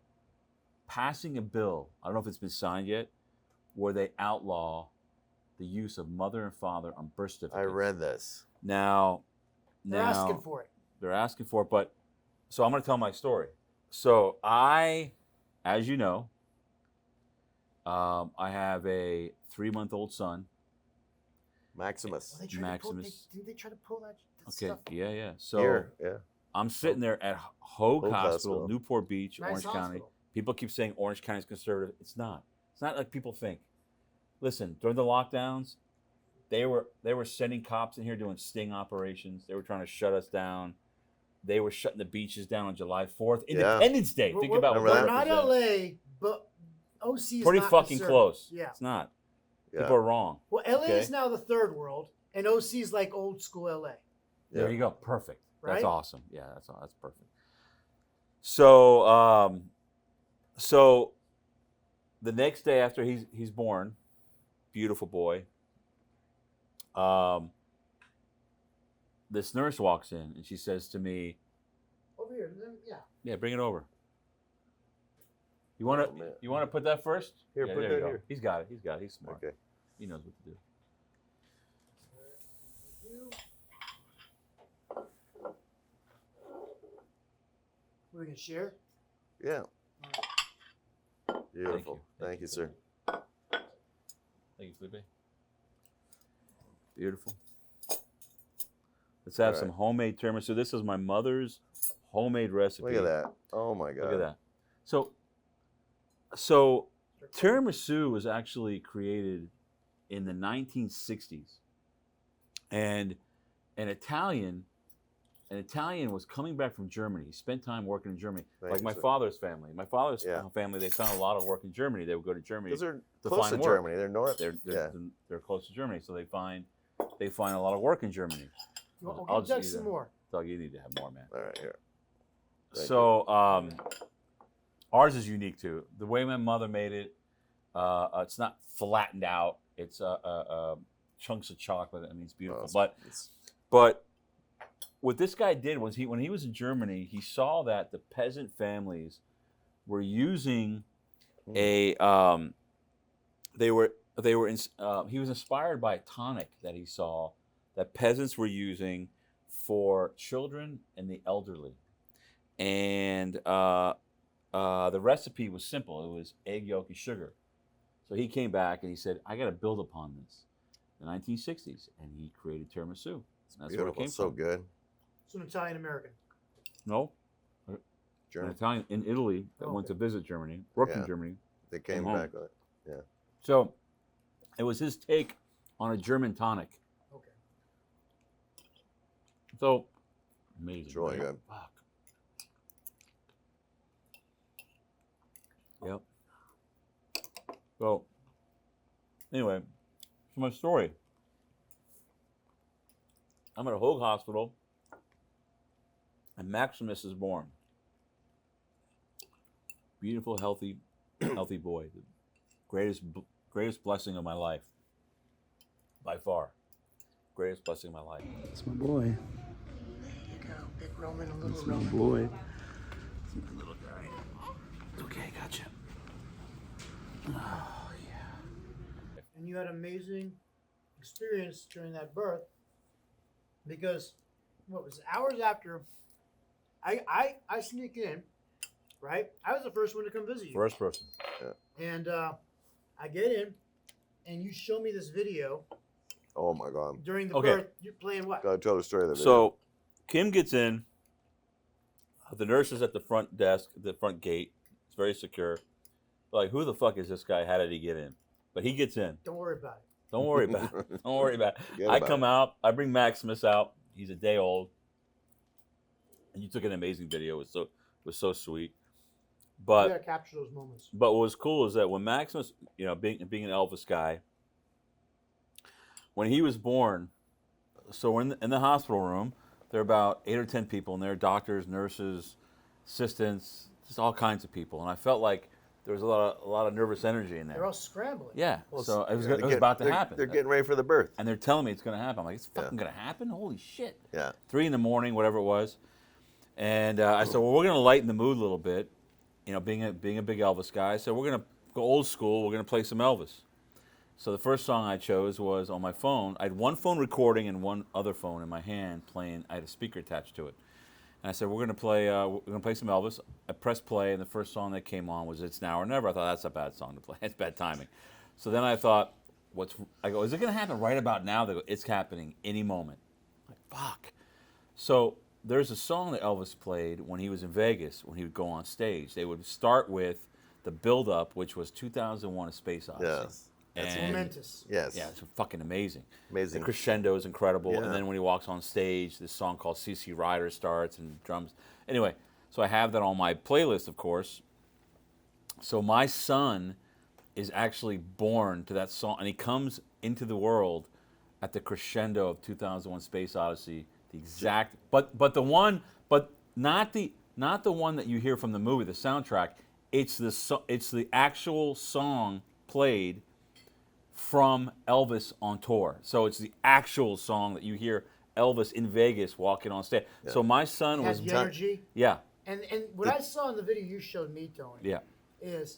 passing a bill. I don't know if it's been signed yet, where they outlaw the use of mother and father on birth certificates. I read this. Now They're asking for it. They're asking for it, but so I'm going to tell my story. So as you know, I have a 3-month-old son. Maximus. Well, didn't they try to pull that Okay, stuff? yeah. So Here. Yeah. I'm sitting there at Hoag Hoag Hospital, Hospital. Newport Beach, Nice Orange County. hospital. People keep saying Orange County is conservative. It's not. It's not like people think. Listen, during the lockdowns, they were sending cops in here doing sting operations. They were trying to shut us down. They were shutting the beaches down on July 4th, Yeah. Independence Day. Think about what Remember that that? We're not represents. LA, but OC is Pretty not fucking conservative. close. Yeah. It's not. Yeah. People are wrong. Well, LA Okay. is now the third world, and OC is like old school LA. There Yeah. you go. Perfect. That's Right? awesome. Yeah, that's perfect. So so the next day after he's born, beautiful boy. This nurse walks in and she says to me, Over here, yeah. "Yeah, bring it over." You want Oh, to man. you want to put that first? Here, Yeah, put there you that go. here. He's got it. He's smart. Okay. He knows what to do. We're gonna share. Yeah. Beautiful. Thank Thank you. you, sir. Thank you, Felipe. Beautiful. Let's have All some right. homemade tiramisu. This is my mother's homemade recipe. Look at that. Oh my God. Look at that. So tiramisu was actually created in the 1960s, and an Italian was coming back from Germany. He spent time working in Germany, like my father's family. My father's family, they found a lot of work in Germany. They would go to Germany because they're to close find to work. Germany. They're north. They're close to Germany, so they find a lot of work in Germany. I'll Doug some more. Doug, you need to have more, man. All right, here. So ours is unique too. The way my mother made it, it's not flattened out. It's chunks of chocolate. I mean, it's beautiful. But what this guy did was when he was in Germany, he saw that the peasant families were using he was inspired by a tonic that he saw that peasants were using for children and the elderly. And the recipe was simple. It was egg yolk and sugar. So he came back and he said, I got to build upon this. In the 1960s, and he created tiramisu. That's where it came so from. good. It's an Italian American. No, German. an Italian in Italy that went to visit Germany, worked in Germany. They came back with it. Yeah. So it was his take on a German tonic. Okay. So amazing. It's really good. Fuck. Yep. So anyway, so my story. I'm at a Hoag hospital, and Maximus is born. Beautiful, healthy boy. The greatest blessing of my life. By far. Greatest blessing of my life. That's my boy. There you go. Big Roman, a little That's my Roman. boy. That's my little guy. It's okay, gotcha. Oh, yeah. And you had an amazing experience during that birth because what was it, hours after I sneak in, right? I was the first one to come visit you. First person. And I get in and you show me this video Oh my God. during the birth. You're playing what? Gotta tell the story of the video. So Kim gets in. The nurse is at the front desk, the front gate. It's very secure. They're like, who the fuck is this guy? How did he get in? But he gets in. Don't worry about it. Don't worry about it. Don't worry about it. Forget I about come out. I bring Maximus out. He's a day old. And you took an amazing video. It was so sweet. You But gotta capture those moments. But what was cool is that when Maximus, being an Elvis guy, when he was born, so we're in the hospital room, there are about 8 or 10 people in there, doctors, nurses, assistants, just all kinds of people. And I felt like there was a lot of nervous energy in there. They're all scrambling. Yeah, Well, so it was they're about to happen. They're getting ready for the birth. And they're telling me it's going to happen. I'm like, it's fucking going to happen? Holy shit. Yeah. 3 in the morning, whatever it was. And I said, well, we're going to lighten the mood a little bit. Being a big Elvis guy, so we're gonna go old school. We're gonna play some Elvis. So the first song I chose was on my phone. I had one phone recording and one other phone in my hand playing. I had a speaker attached to it, and I said we're gonna play some Elvis. I pressed play, and the first song that came on was "It's Now or Never." I thought that's a bad song to play. It's bad timing. So then I thought, I go, is it gonna happen right about now? They go, it's happening any moment. I'm like, fuck. So there's a song that Elvis played when he was in Vegas, when he would go on stage. They would start with the build-up, which was 2001: A Space Odyssey. Yes. It's And momentous. Yes. yeah, it's fucking amazing. Amazing. The crescendo is incredible, Yeah. and then when he walks on stage, this song called "CC Rider" starts and drums. Anyway, so I have that on my playlist, of course. So my son is actually born to that song, and he comes into the world at the crescendo of 2001: Space Odyssey. The exact, but not the one that you hear from the movie, the soundtrack. It's the actual song played from Elvis on tour. So it's the actual song that you hear Elvis in Vegas walking on stage. Yeah. So my son It was has the energy. yeah. And what I saw in the video you showed me, Tony, Yeah. is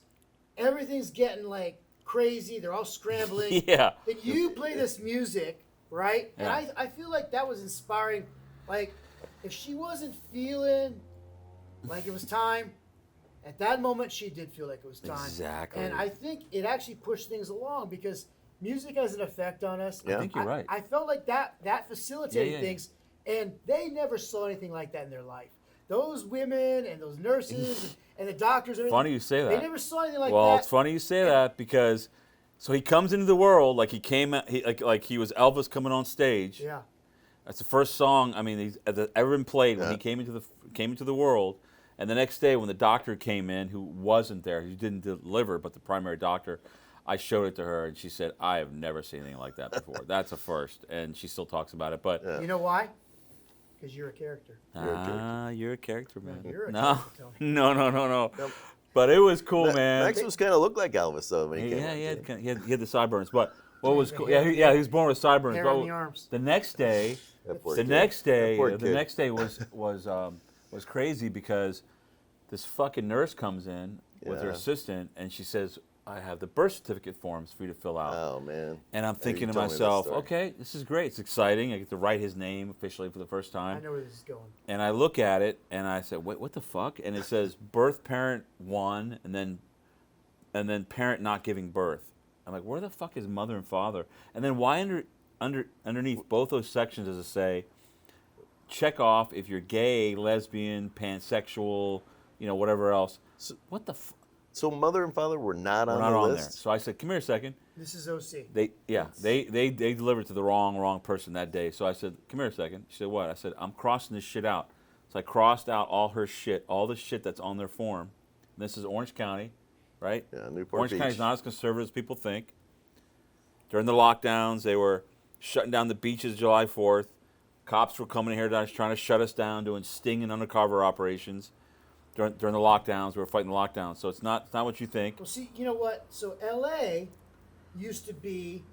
everything's getting like crazy. They're all scrambling. Yeah. And you play this music, right? Yeah. And I feel like that was inspiring. Like, if she wasn't feeling like it was time, at that moment she did feel like it was time. Exactly. And I think it actually pushed things along because music has an effect on us. Yeah. I think you're right. I felt like that facilitated Yeah. things, and they never saw anything like that in their life. Those women and those nurses and the doctors. And Funny you say that. They never saw anything like Well, that. it's funny you say that because So he comes into the world like he came, like he was Elvis coming on stage. Yeah. That's the first song. I mean, he's ever been played when he came into the world. And the next day, when the doctor came in, who wasn't there, who didn't deliver, but the primary doctor, I showed it to her, and she said, "I have never seen anything like that before. That's a first." And she still talks about it. But You know why? Because you're a character. You're a character, man. You're a no, character, Tony. no. But it was cool, man. Maximus kind of looked like Elvis though when he came. Yeah, on, he had the sideburns. But what was cool? Yeah, he was born with sideburns. Hair But on the arms. the next day, That poor the kid. next day, That poor the kid. next day was crazy because this fucking nurse comes in with her Yeah. assistant, and she says, "I have the birth certificate forms for you to fill out." Oh man. And I'm Yeah, thinking you to told me this myself, story. okay, this is great. It's exciting. I get to write his name officially for the first I time. know where this is going. And I look at it, and I said, wait, what the fuck? And it says birth parent 1, and then parent not giving birth. I'm like, where the fuck is mother and father? And then why underneath both those sections does it say, check off if you're gay, lesbian, pansexual, whatever else. So- What the So mother and father were not We're on not the on there. list. So I said, come here a second. This is OC. They delivered to the wrong person that day. So I said, come here a second. She said, what? I said, I'm crossing this shit out. So I crossed out all her shit, all the shit that's on their form. And this is Orange County, right? Yeah, Newport Orange Beach. County's not as conservative as people think. During the lockdowns, they were shutting down the beaches July 4th. Cops were coming here trying to shut us down, doing sting and undercover operations. During the lockdowns, we were fighting the lockdowns. So it's not what you think. Well, see, you know what? So LA used to be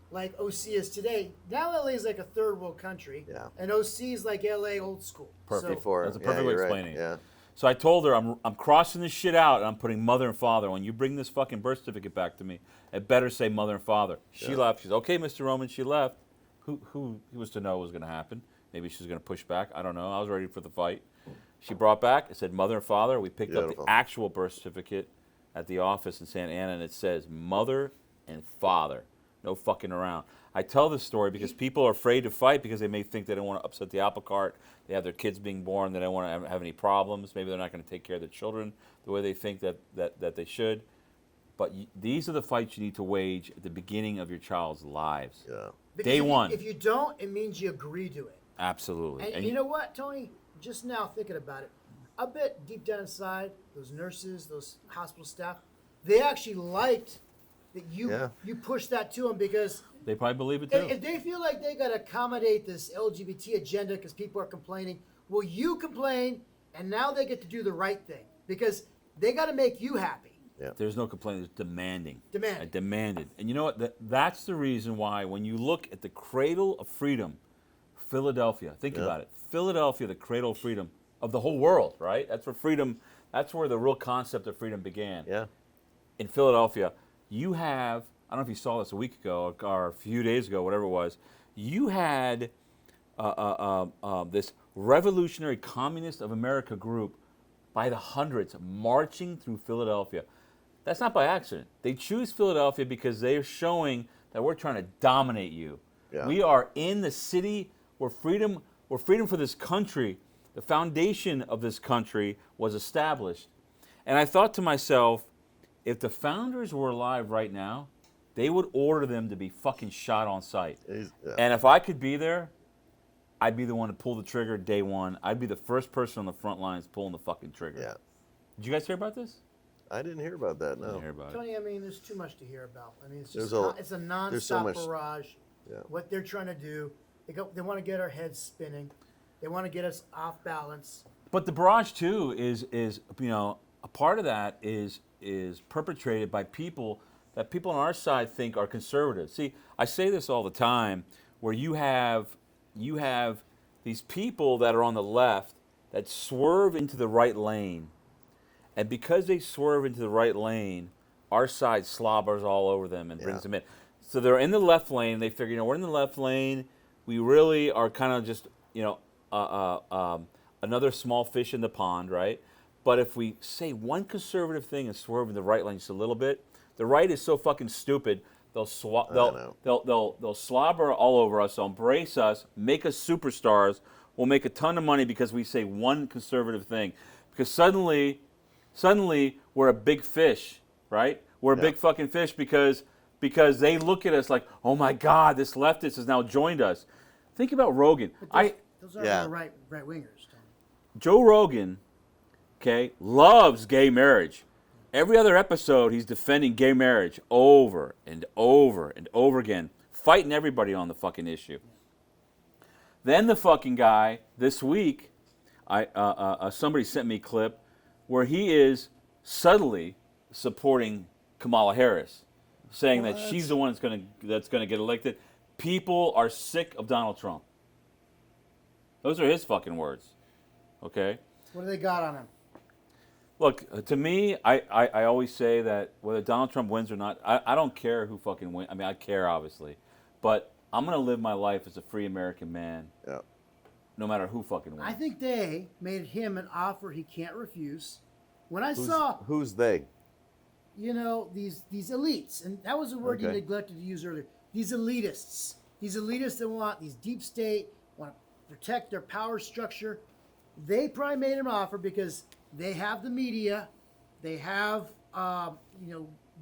like OC is today. Now LA is like a third world country. Yeah. And OC is like LA old school. Perfect. So, Before. That's a perfect way of you're right. explaining it. Yeah. So I told her, I'm crossing this shit out, and I'm putting mother and father. When you bring this fucking birth certificate back to me, it better say mother and father. She left. She's okay, Mr. Roman. She left. Who was to know what was going to happen? Maybe she was going to push back. I don't know. I was ready for the fight. She brought back, it said mother and father. We picked up Beautiful. the actual birth certificate at the office in Santa Ana, and it says mother and father. No fucking around. I tell this story because people are afraid to fight because they may think they don't want to upset the apple cart. They have their kids being born. They don't want to have any problems. Maybe they're not going to take care of their children the way they think that they should. But these are the fights you need to wage at the beginning of your child's lives. Yeah. because Day if you- one. If you don't, it means you agree to it. Absolutely. And you know what, Tony? Just now thinking about it, I bet deep down inside, those nurses, those hospital staff, they actually liked that you pushed that to them because they probably believe it too. if they feel like they got to accommodate this LGBT agenda because people are complaining, well, you complain, and now they get to do the right thing because they got to make you happy. There's no complaint. There's demanding. Demanding. I demanded. And you know what? That's the reason why when you look at the cradle of freedom, Philadelphia, think about it. Philadelphia, the cradle of freedom of the whole world, right? That's where freedom, that's where the real concept of freedom began. Yeah. In Philadelphia, you have, I don't know if you saw this a week ago or a few days ago, whatever it was, you had this Revolutionary Communist of America group by the hundreds marching through Philadelphia. That's not by accident. They choose Philadelphia because they're showing that we're trying to dominate you. Yeah. We are in the city where freedom for this country, the foundation of this country was established. And I thought to myself, if the founders were alive right now, they would order them to be fucking shot on sight. And if I could be there, I'd be the one to pull the trigger day one. I'd be the first person on the front lines pulling the fucking trigger. Yeah. Did you guys hear about this? I didn't hear about that. I didn't No. hear about it. Tony, I mean, there's too much to hear about. I mean, it's There's just it's a there's so nonstop much- barrage. Yeah. What they're trying to do, they want to get our heads spinning. They want to get us off balance. But the barrage too is a part of that is perpetrated by people that people on our side think are conservative. See, I say this all the time, where you have these people that are on the left that swerve into the right lane, and because they swerve into the right lane, our side slobbers all over them and brings them in. So they're in the left lane. They figure, we're in the left lane. We really are kind of just, another small fish in the pond, right? But if we say one conservative thing and swerve in the right lane just a little bit, the right is so fucking stupid. They'll slobber all over us. They'll embrace us, make us superstars. We'll make a ton of money because we say one conservative thing. Because suddenly we're a big fish, right? We're a big fucking fish because because they look at us like, oh my God, this leftist has now joined us. Think about Rogan. Those are right wingers. Joe Rogan, okay, loves gay marriage. Every other episode, he's defending gay marriage over and over and over again, fighting everybody on the fucking issue. Then the fucking guy this week, somebody sent me a clip where he is subtly supporting Kamala Harris, saying that she's the one that's gonna get elected. People are sick of Donald Trump. Those are his fucking words. Okay. What do they got on him? Look, to me, I always say that whether Donald Trump wins or not, I don't care who fucking wins. I mean, I care, obviously. But I'm going to live my life as a free American man, no matter who fucking wins. I think they made him an offer he can't refuse. When I Who's they? You know, these elites, and that was a word you neglected to use earlier. These elitists that want these deep state, want to protect their power structure. They probably made him an offer because they have the media, they have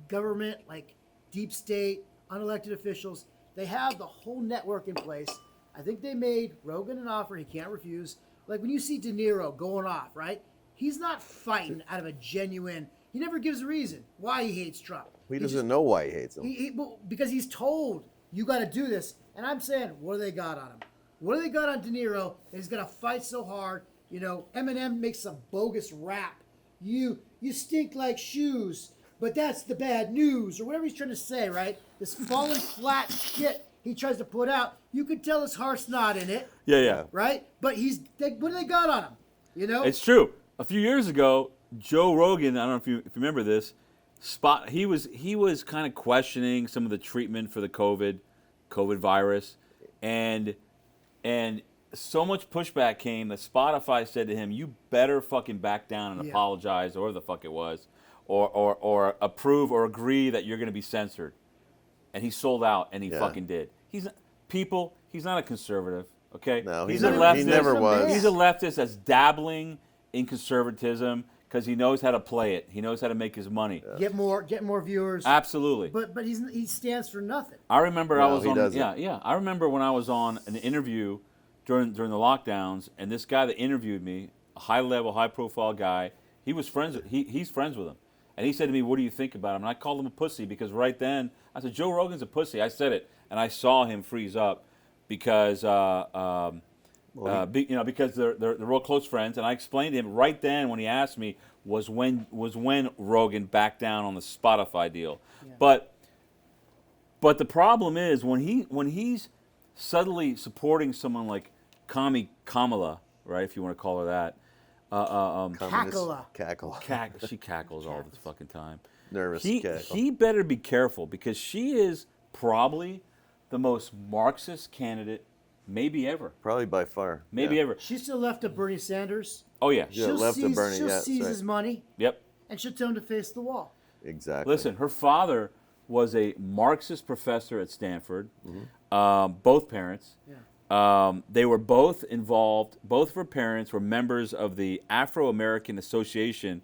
government, like deep state, unelected officials. They have the whole network in place. I think they made Rogan an offer he can't refuse. Like when you see De Niro going off, right? He's not fighting out of a genuine. He never gives a reason why he hates Trump. He doesn't know why he hates him. Because he's told, you got to do this. And I'm saying, what do they got on him? What do they got on De Niro that he's going to fight so hard? You know, Eminem makes some bogus rap. You stink like shoes, but that's the bad news, or whatever he's trying to say, right? This fallen flat shit he tries to put out. You could tell his heart's not in it. Yeah. Right? But what do they got on him? You know? It's true. A few years ago, Joe Rogan, I don't know if you remember this, he was kind of questioning some of the treatment for the COVID virus, and so much pushback came that Spotify said to him, "You better fucking back down and apologize, or whatever the fuck it was, or approve or agree that you're going to be censored." And he sold out, and he fucking did. He's not a conservative, okay? No, he's he a leftist. He never was. He's a leftist that's dabbling in conservatism because he knows how to play it. He knows how to make his money. Get more viewers. Absolutely. But he stands for nothing. I remember I was on. doesn't. Yeah. I remember when I was on an interview during the lockdowns, and this guy that interviewed me, a high profile guy, he's friends with him, and he said to me, "What do you think about him?" And I called him a pussy because right then I said, "Joe Rogan's a pussy." I said it, and I saw him freeze up because because they're real close friends, and I explained to him right then when he asked me was when Rogan backed down on the Spotify deal, but the problem is when he's subtly supporting someone like Kamala, right? If you want to call her that. She cackles all the fucking time. Nervous cackle. He better be careful because she is probably the most Marxist candidate maybe ever. Probably by far. Maybe ever. She's still left of Bernie Sanders. Oh, yeah. She'll seize his money. Yep. And she'll tell him to face the wall. Exactly. Listen, her father was a Marxist professor at Stanford. Both parents. Yeah. They were both involved. Both of her parents were members of the Afro-American Association.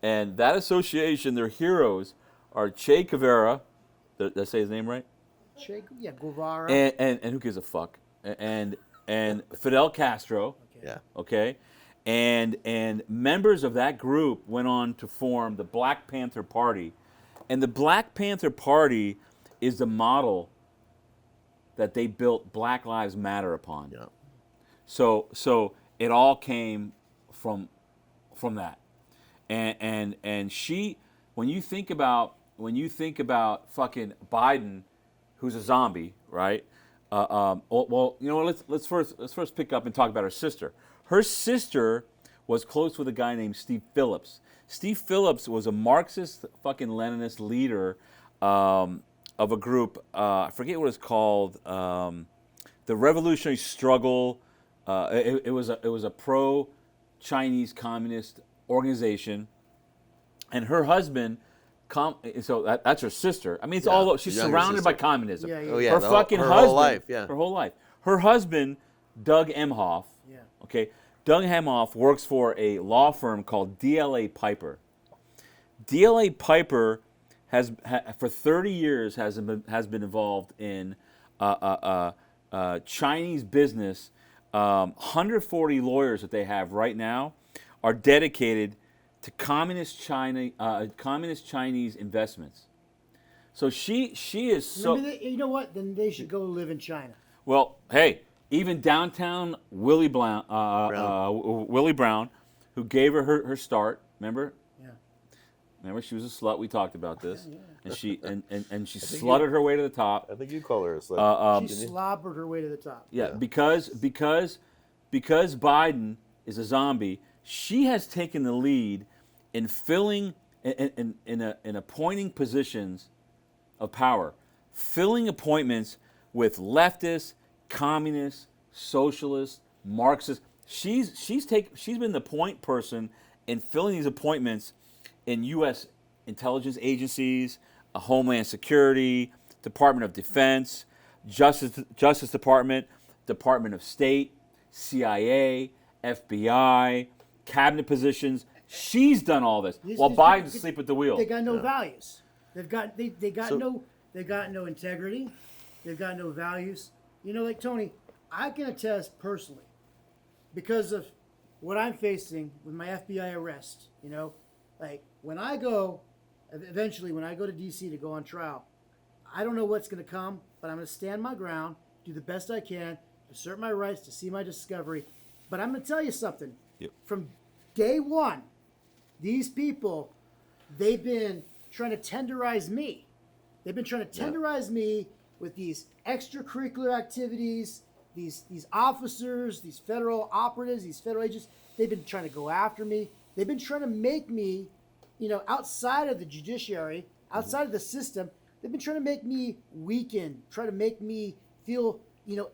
And that association, their heroes are Che Guevara. Did I say his name right? Guevara. And who gives a fuck? And Fidel Castro. Okay. Yeah. Okay. And members of that group went on to form the Black Panther Party. And the Black Panther Party is the model that they built Black Lives Matter upon. Yeah. So it all came from that. And she, when you think about fucking Biden, who's a zombie, right? Well, you know what? Let's first pick up and talk about her sister. Her sister was close with a guy named Steve Phillips. Steve Phillips was a Marxist fucking Leninist leader of a group. I forget what it's called. The Revolutionary Struggle. It was a pro-Chinese communist organization, and her husband. So that's her sister. I mean, it's all she's surrounded by communism. Yeah. Oh, yeah. Her fucking husband. Whole life, yeah. Her whole life. Her husband, Doug Emhoff. Yeah. Okay. Doug Emhoff works for a law firm called DLA Piper. DLA Piper for 30 years has been involved in Chinese business. 140 lawyers that they have right now are dedicated to communist Chinese investments. So she is so. You know what? Then they should go live in China. Well, hey, even downtown Willie Brown, who gave her start. Remember? Yeah. Remember, she was a slut. We talked about this, and she slutted her way to the top. I think you call her a slut. She slobbered her way to the top. Yeah, because Biden is a zombie. She has taken the lead in filling in appointing positions of power, filling appointments with leftists, communists, socialists, Marxists. She's been the point person in filling these appointments in U.S. intelligence agencies, Homeland Security, Department of Defense, Justice Department, Department of State, CIA, FBI, cabinet positions. She's done all this while Biden's asleep at the wheel. They got no values. They got no integrity. They've got no values. You know, like Tony, I can attest personally because of what I'm facing with my FBI arrest. You know, like when I go to DC to go on trial, I don't know what's going to come, but I'm going to stand my ground, do the best I can, assert my rights to see my discovery. But I'm going to tell you something. Yep. From day one, these people, they've been trying to tenderize me. They've been trying to tenderize me with these extracurricular activities, these officers, these federal operatives, these federal agents. They've been trying to go after me. They've been trying to make me, you know, outside of the judiciary, outside of the system, they've been trying to make me weaken, try to make me feel, you know,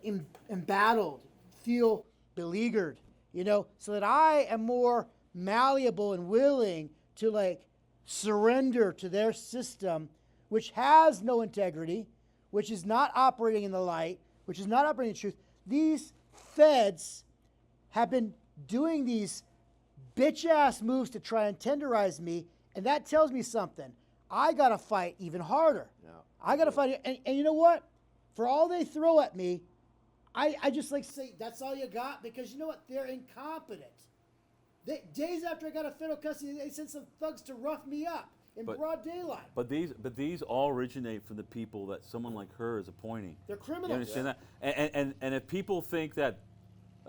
embattled, feel beleaguered, you know, so that I am more malleable and willing to like surrender to their system, which has no integrity, which is not operating in the light, which is not operating in truth. These feds have been doing these bitch-ass moves to try and tenderize me, and that tells me something. I got to fight even harder. Yeah. I got to fight. And you know what? For all they throw at me, I just like to say, that's all you got? Because you know what? They're incompetent. Days after I got a federal custody, they sent some thugs to rough me up in broad daylight. But these all originate from the people that someone like her is appointing. They're criminals. You understand that? And if people think that,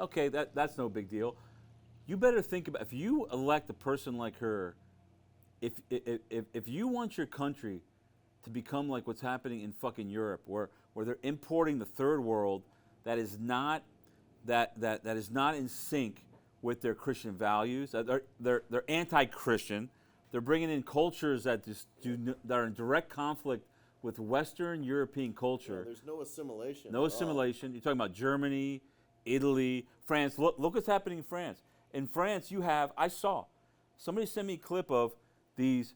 okay, that's no big deal, you better think about, if you elect a person like her, if you want your country to become like what's happening in fucking Europe, where they're importing the third world that is not in sync with their Christian values, they're anti-Christian. They're bringing in cultures that are in direct conflict with Western European culture. Yeah, there's no assimilation. No assimilation. You're talking about Germany, Italy, France. Look what's happening in France. In France, I saw somebody sent me a clip of these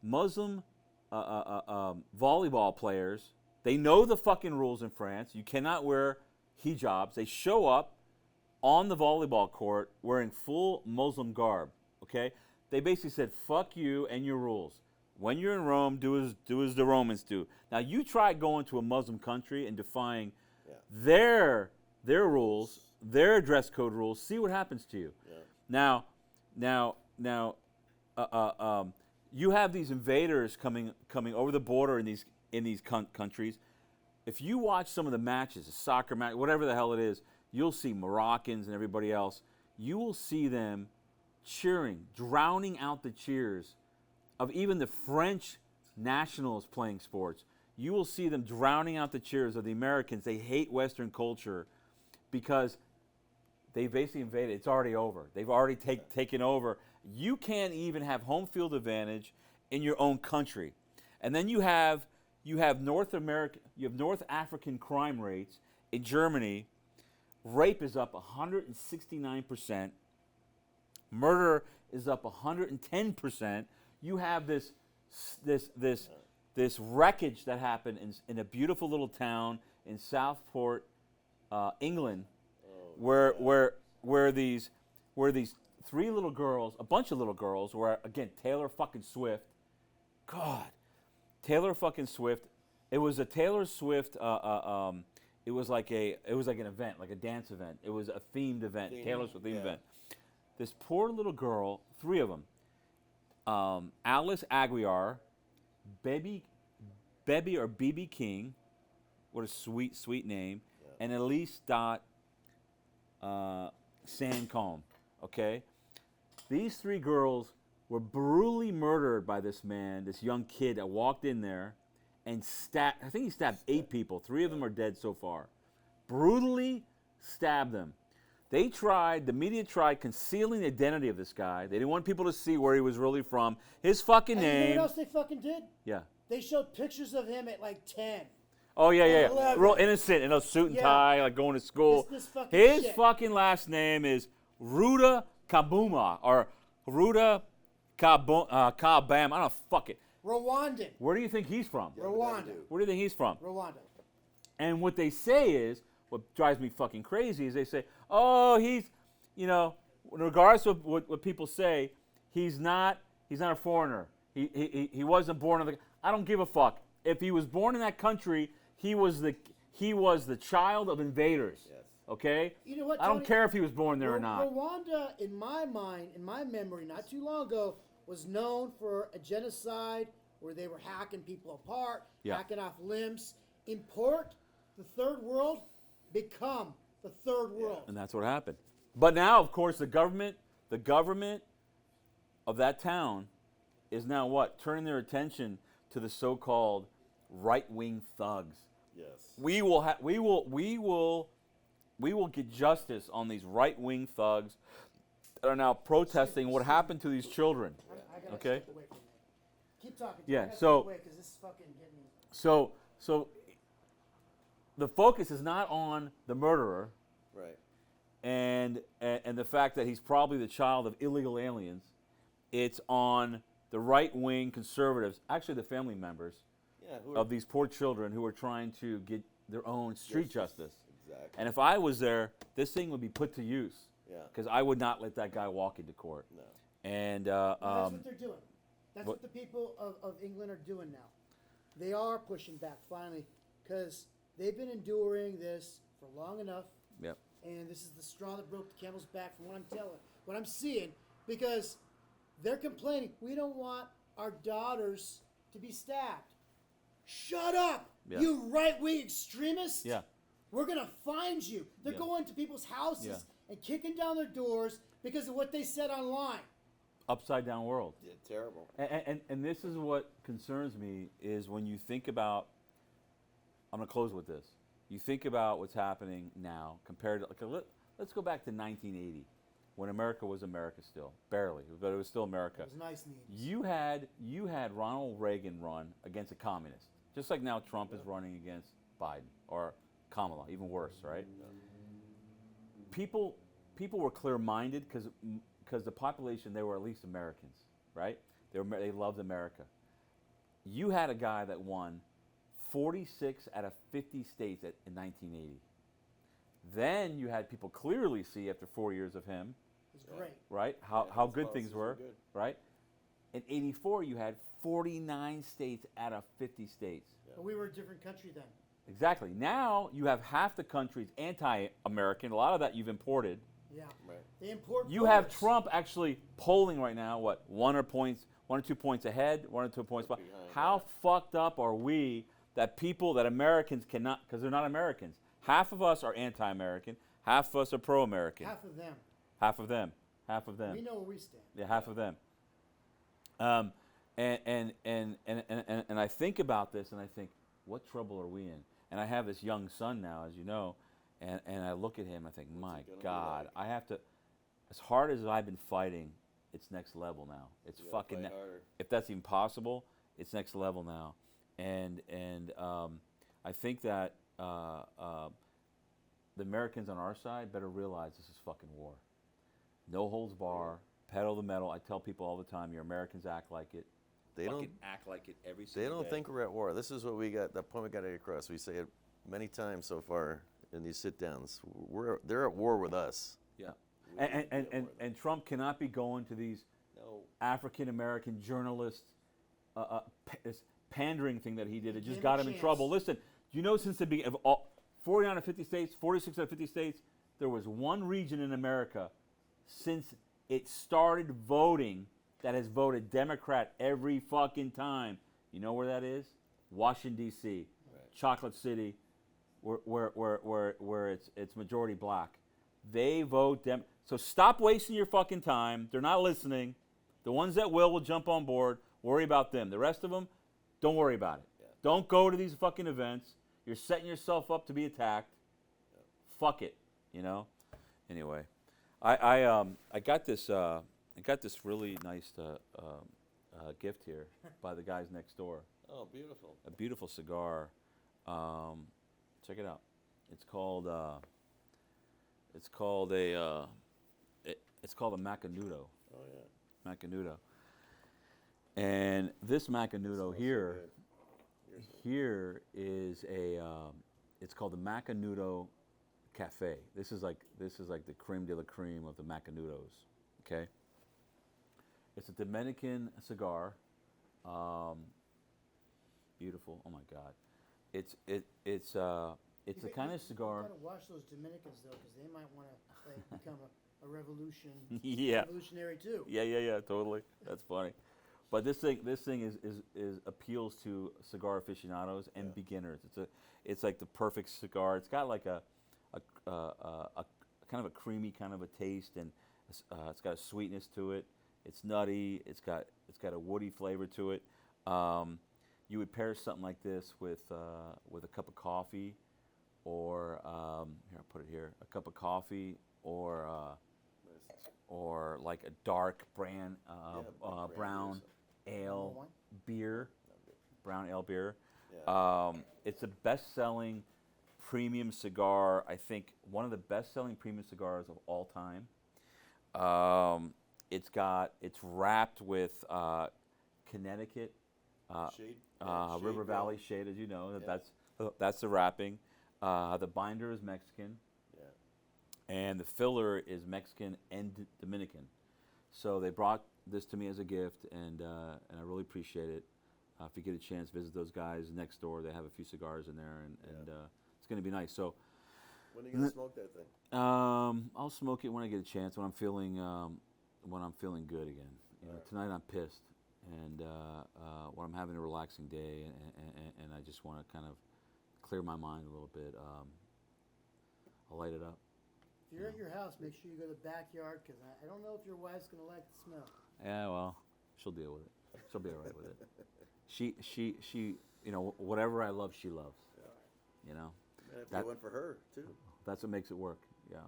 Muslim volleyball players. They know the fucking rules in France. You cannot wear hijabs. They show up on the volleyball court wearing full Muslim garb, okay? They basically said, fuck you and your rules. When you're in Rome, do as the Romans do. Now, you try going to a Muslim country and defying their rules, their dress code rules, see what happens to you. Yeah. Now, you have these invaders coming over the border in these countries. If you watch some of the matches, a soccer match, whatever the hell it is, you'll see Moroccans and everybody else. You will see them cheering, drowning out the cheers of even the French nationals playing sports. You will see them drowning out the cheers of the Americans. They hate Western culture because they basically invaded. It's already over. They've already taken over. You can't even have home field advantage in your own country. And then you have North African crime rates in Germany. Rape is up 169%. Murder is up 110%. You have this wreckage that happened in a beautiful little town in Southport, England, where these three little girls, a bunch of little girls, where again Taylor fucking Swift, God, Taylor fucking Swift. It was a Taylor Swift. It was like an event, like a dance event. It was a themed event, Taylor Swift themed event. This poor little girl, 3 of them. Alice Aguiar, Bebe or BB King, what a sweet name, and Elise Sancombe. Okay, these 3 girls were brutally murdered by this man, this young kid that walked in there and stabbed. I think he stabbed 8 people. 3 of them are dead so far. Brutally stabbed them. The media tried concealing the identity of this guy. They didn't want people to see where he was really from. His fucking and name. You know what else they fucking did? Yeah. They showed pictures of him at like 10. Oh, yeah. 11. Real innocent in a suit and tie, like going to school. This fucking His shit. fucking last name is Ruda Kabuma, or Ruda Kabam. I don't know, fuck it. Rwandan. Where do you think he's from? Rwanda. Where do you think he's from? Rwanda. And what they say is, what drives me fucking crazy is they say, oh, he's, regardless of what people say, he's not a foreigner. He wasn't born in the. I don't give a fuck. If he was born in that country, he was the child of invaders. Yes. Okay. You know what? I don't care if he was born there or not. Rwanda, in my mind, in my memory, not too long ago, was known for a genocide where they were hacking people apart, hacking off limbs. Import the third world, become the third world. And that's what happened. But now, of course, the government of that town is now what? Turning their attention to the so-called right-wing thugs. Yes. We will get justice on these right-wing thugs that are now protesting what happened to these children. I gotta Okay. step away from that. Keep talking. Yeah, I gotta so- step away 'cause this is fucking getting me. So the focus is not on the murderer Right. and the fact that he's probably the child of illegal aliens. It's on the right-wing conservatives, actually the family members of these poor children who are trying to get their own street justice. Exactly. And if I was there, this thing would be put to use. Yeah. Because I would not let that guy walk into court. No. And That's what they're doing. That's what the people of England are doing now. They are pushing back finally because they've been enduring this for long enough. Yep. And this is the straw that broke the camel's back from what I'm seeing, because they're complaining, we don't want our daughters to be stabbed. Shut up, you right-wing extremists. Yeah. We're going to find you. They're going to people's houses and kicking down their doors because of what they said online. Upside down world. Yeah, terrible. And this is what concerns me is when you think about, I'm going to close with this. You think about what's happening now compared to, let's go back to 1980 when America was America still, barely, but it was still America. It was nice in the 80s. You had Ronald Reagan run against a communist, just like now Trump is running against Biden or Kamala, even worse, right? People were clear-minded because the population, they were at least Americans, right? They loved America. You had a guy that won 46 out of 50 states in 1980. Then you had people clearly see after 4 years of him, It was great. right, how good things were, right? In 84, you had 49 states out of 50 states. But we were a different country then. Exactly. Now you have half the country's anti-American. A lot of that you've imported. Yeah. Right. They import You have voters. Trump actually polling right now, what, 1 or 2 points ahead, 1 or 2 points behind. How fucked up are we that Americans cannot, because they're not Americans. Half of us are anti-American, half of us are pro-American. Half of them. Half of them. Half of them. We know where we stand. Yeah, half of them. And I think about this and I think, what trouble are we in? And I have this young son now, as you know, and I look at him and I think, my God, I have to, as hard as I've been fighting, it's next level now. It's fucking, if that's even possible, it's next level now. And I think that the Americans on our side better realize this is fucking war. No holds bar, pedal the metal. I tell people all the time, your Americans act like it. They fucking don't act like it every They single don't day. think we're at war. This is what we got. The point we got to get across. We say it many times so far in these sit-downs. They're at war with us. Yeah. And Trump cannot be going to these African American journalists this pandering thing that he did. It just Give got him him a in trouble. chance. Listen, you know, since the beginning of all 40 out of 50 states, 46 out of 50 states, there was one region in America since it started voting that has voted Democrat every fucking time. You know where that is? Washington, D.C., Chocolate City, where it's majority black. They vote Dem. So stop wasting your fucking time. They're not listening. The ones that will jump on board. Worry about them. The rest of them, don't worry about it. Yeah. Don't go to these fucking events. You're setting yourself up to be attacked. Yeah. Fuck it. You know. Anyway, I got this really nice gift here by the guys next door. Oh, beautiful. A beautiful cigar. Check it out. It's called a Macanudo. Oh yeah. Macanudo. And this Macanudo here is it's called the Macanudo Cafe. This is like the creme de la creme of the Macanudos. Okay. It's a Dominican cigar. Beautiful. Oh my God. It's the kind of cigar. You gotta watch those Dominicans though, because they might want to become a revolutionary too. Yeah, totally. That's funny. But this thing is appeals to cigar aficionados and beginners. It's like the perfect cigar. It's got like a kind of a creamy kind of a taste, and it's got a sweetness to it. It's nutty. It's got a woody flavor to it. You would pair something like this with a cup of coffee, or here, I'll put it here, a cup of coffee, or like a dark brown ale beer, brown ale beer. Yeah. It's a best-selling premium cigar. I think one of the best-selling premium cigars of all time. It's wrapped with Connecticut Shade, River Valley shade, as you know. That's the wrapping. The binder is Mexican. Yeah. And the filler is Mexican and Dominican. So they brought this to me as a gift, and I really appreciate it. If you get a chance, visit those guys next door. They have a few cigars in there, and it's going to be nice. So, when are you gonna smoke that thing? I'll smoke it when I get a chance. When I'm feeling good again. You know, tonight I'm pissed, and when I'm having a relaxing day, and I just want to kind of clear my mind a little bit, I'll light it up. If you're at your house, make sure you go to the backyard, because I don't know if your wife's going to like the smell. Yeah, well, she'll deal with it. She'll be all right with it. She, you know, whatever I love, she loves. Yeah. You know. That one for her too. That's what makes it work. Yeah.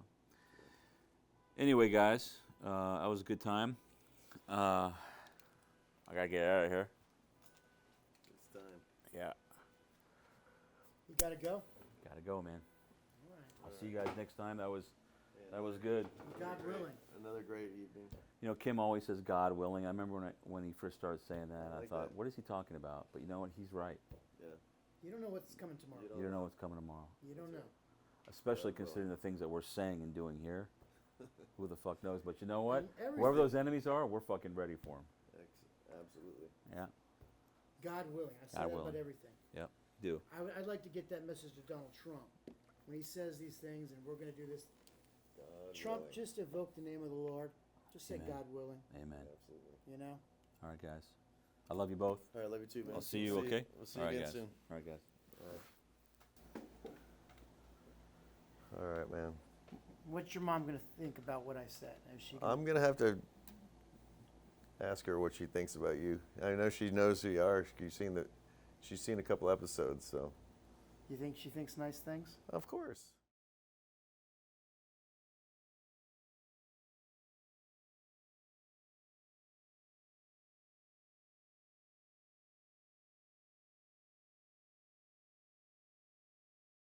Anyway, guys, that was a good time. I gotta get out of here. It's time. Yeah. You got to go? Gotta go, man. All right. I'll see you guys next time. That was good. God willing. Another great evening. You know, Kim always says God willing. I remember when he first started saying that, I I like thought, that. what is he talking about? But you know what? He's right. Yeah. You don't know what's coming tomorrow. You You don't know what's coming tomorrow. You don't know. Especially Yeah, considering the things that we're saying and doing here. Who the fuck knows? But you know what? Everything. Whoever those enemies are, we're fucking ready for them. Absolutely. Yeah. God willing. I say God that willing. about everything. Yep. Do. I'd like to get that message to Donald Trump. When he says these things and we're going to do this, God Trump, willing. just evoke the name of the Lord. Just say Amen. God willing, Amen. Absolutely. you know? All right, guys. I love you both. All right, love you too, man. I'll see you, okay? We'll see All you right, again guys. soon. All right, guys. All right, man. What's your mom going to think about what I said? Is she gonna, I'm gonna have to ask her what she thinks about you. I know she knows who you are. She's seen a couple episodes, so you think she thinks nice things? of course.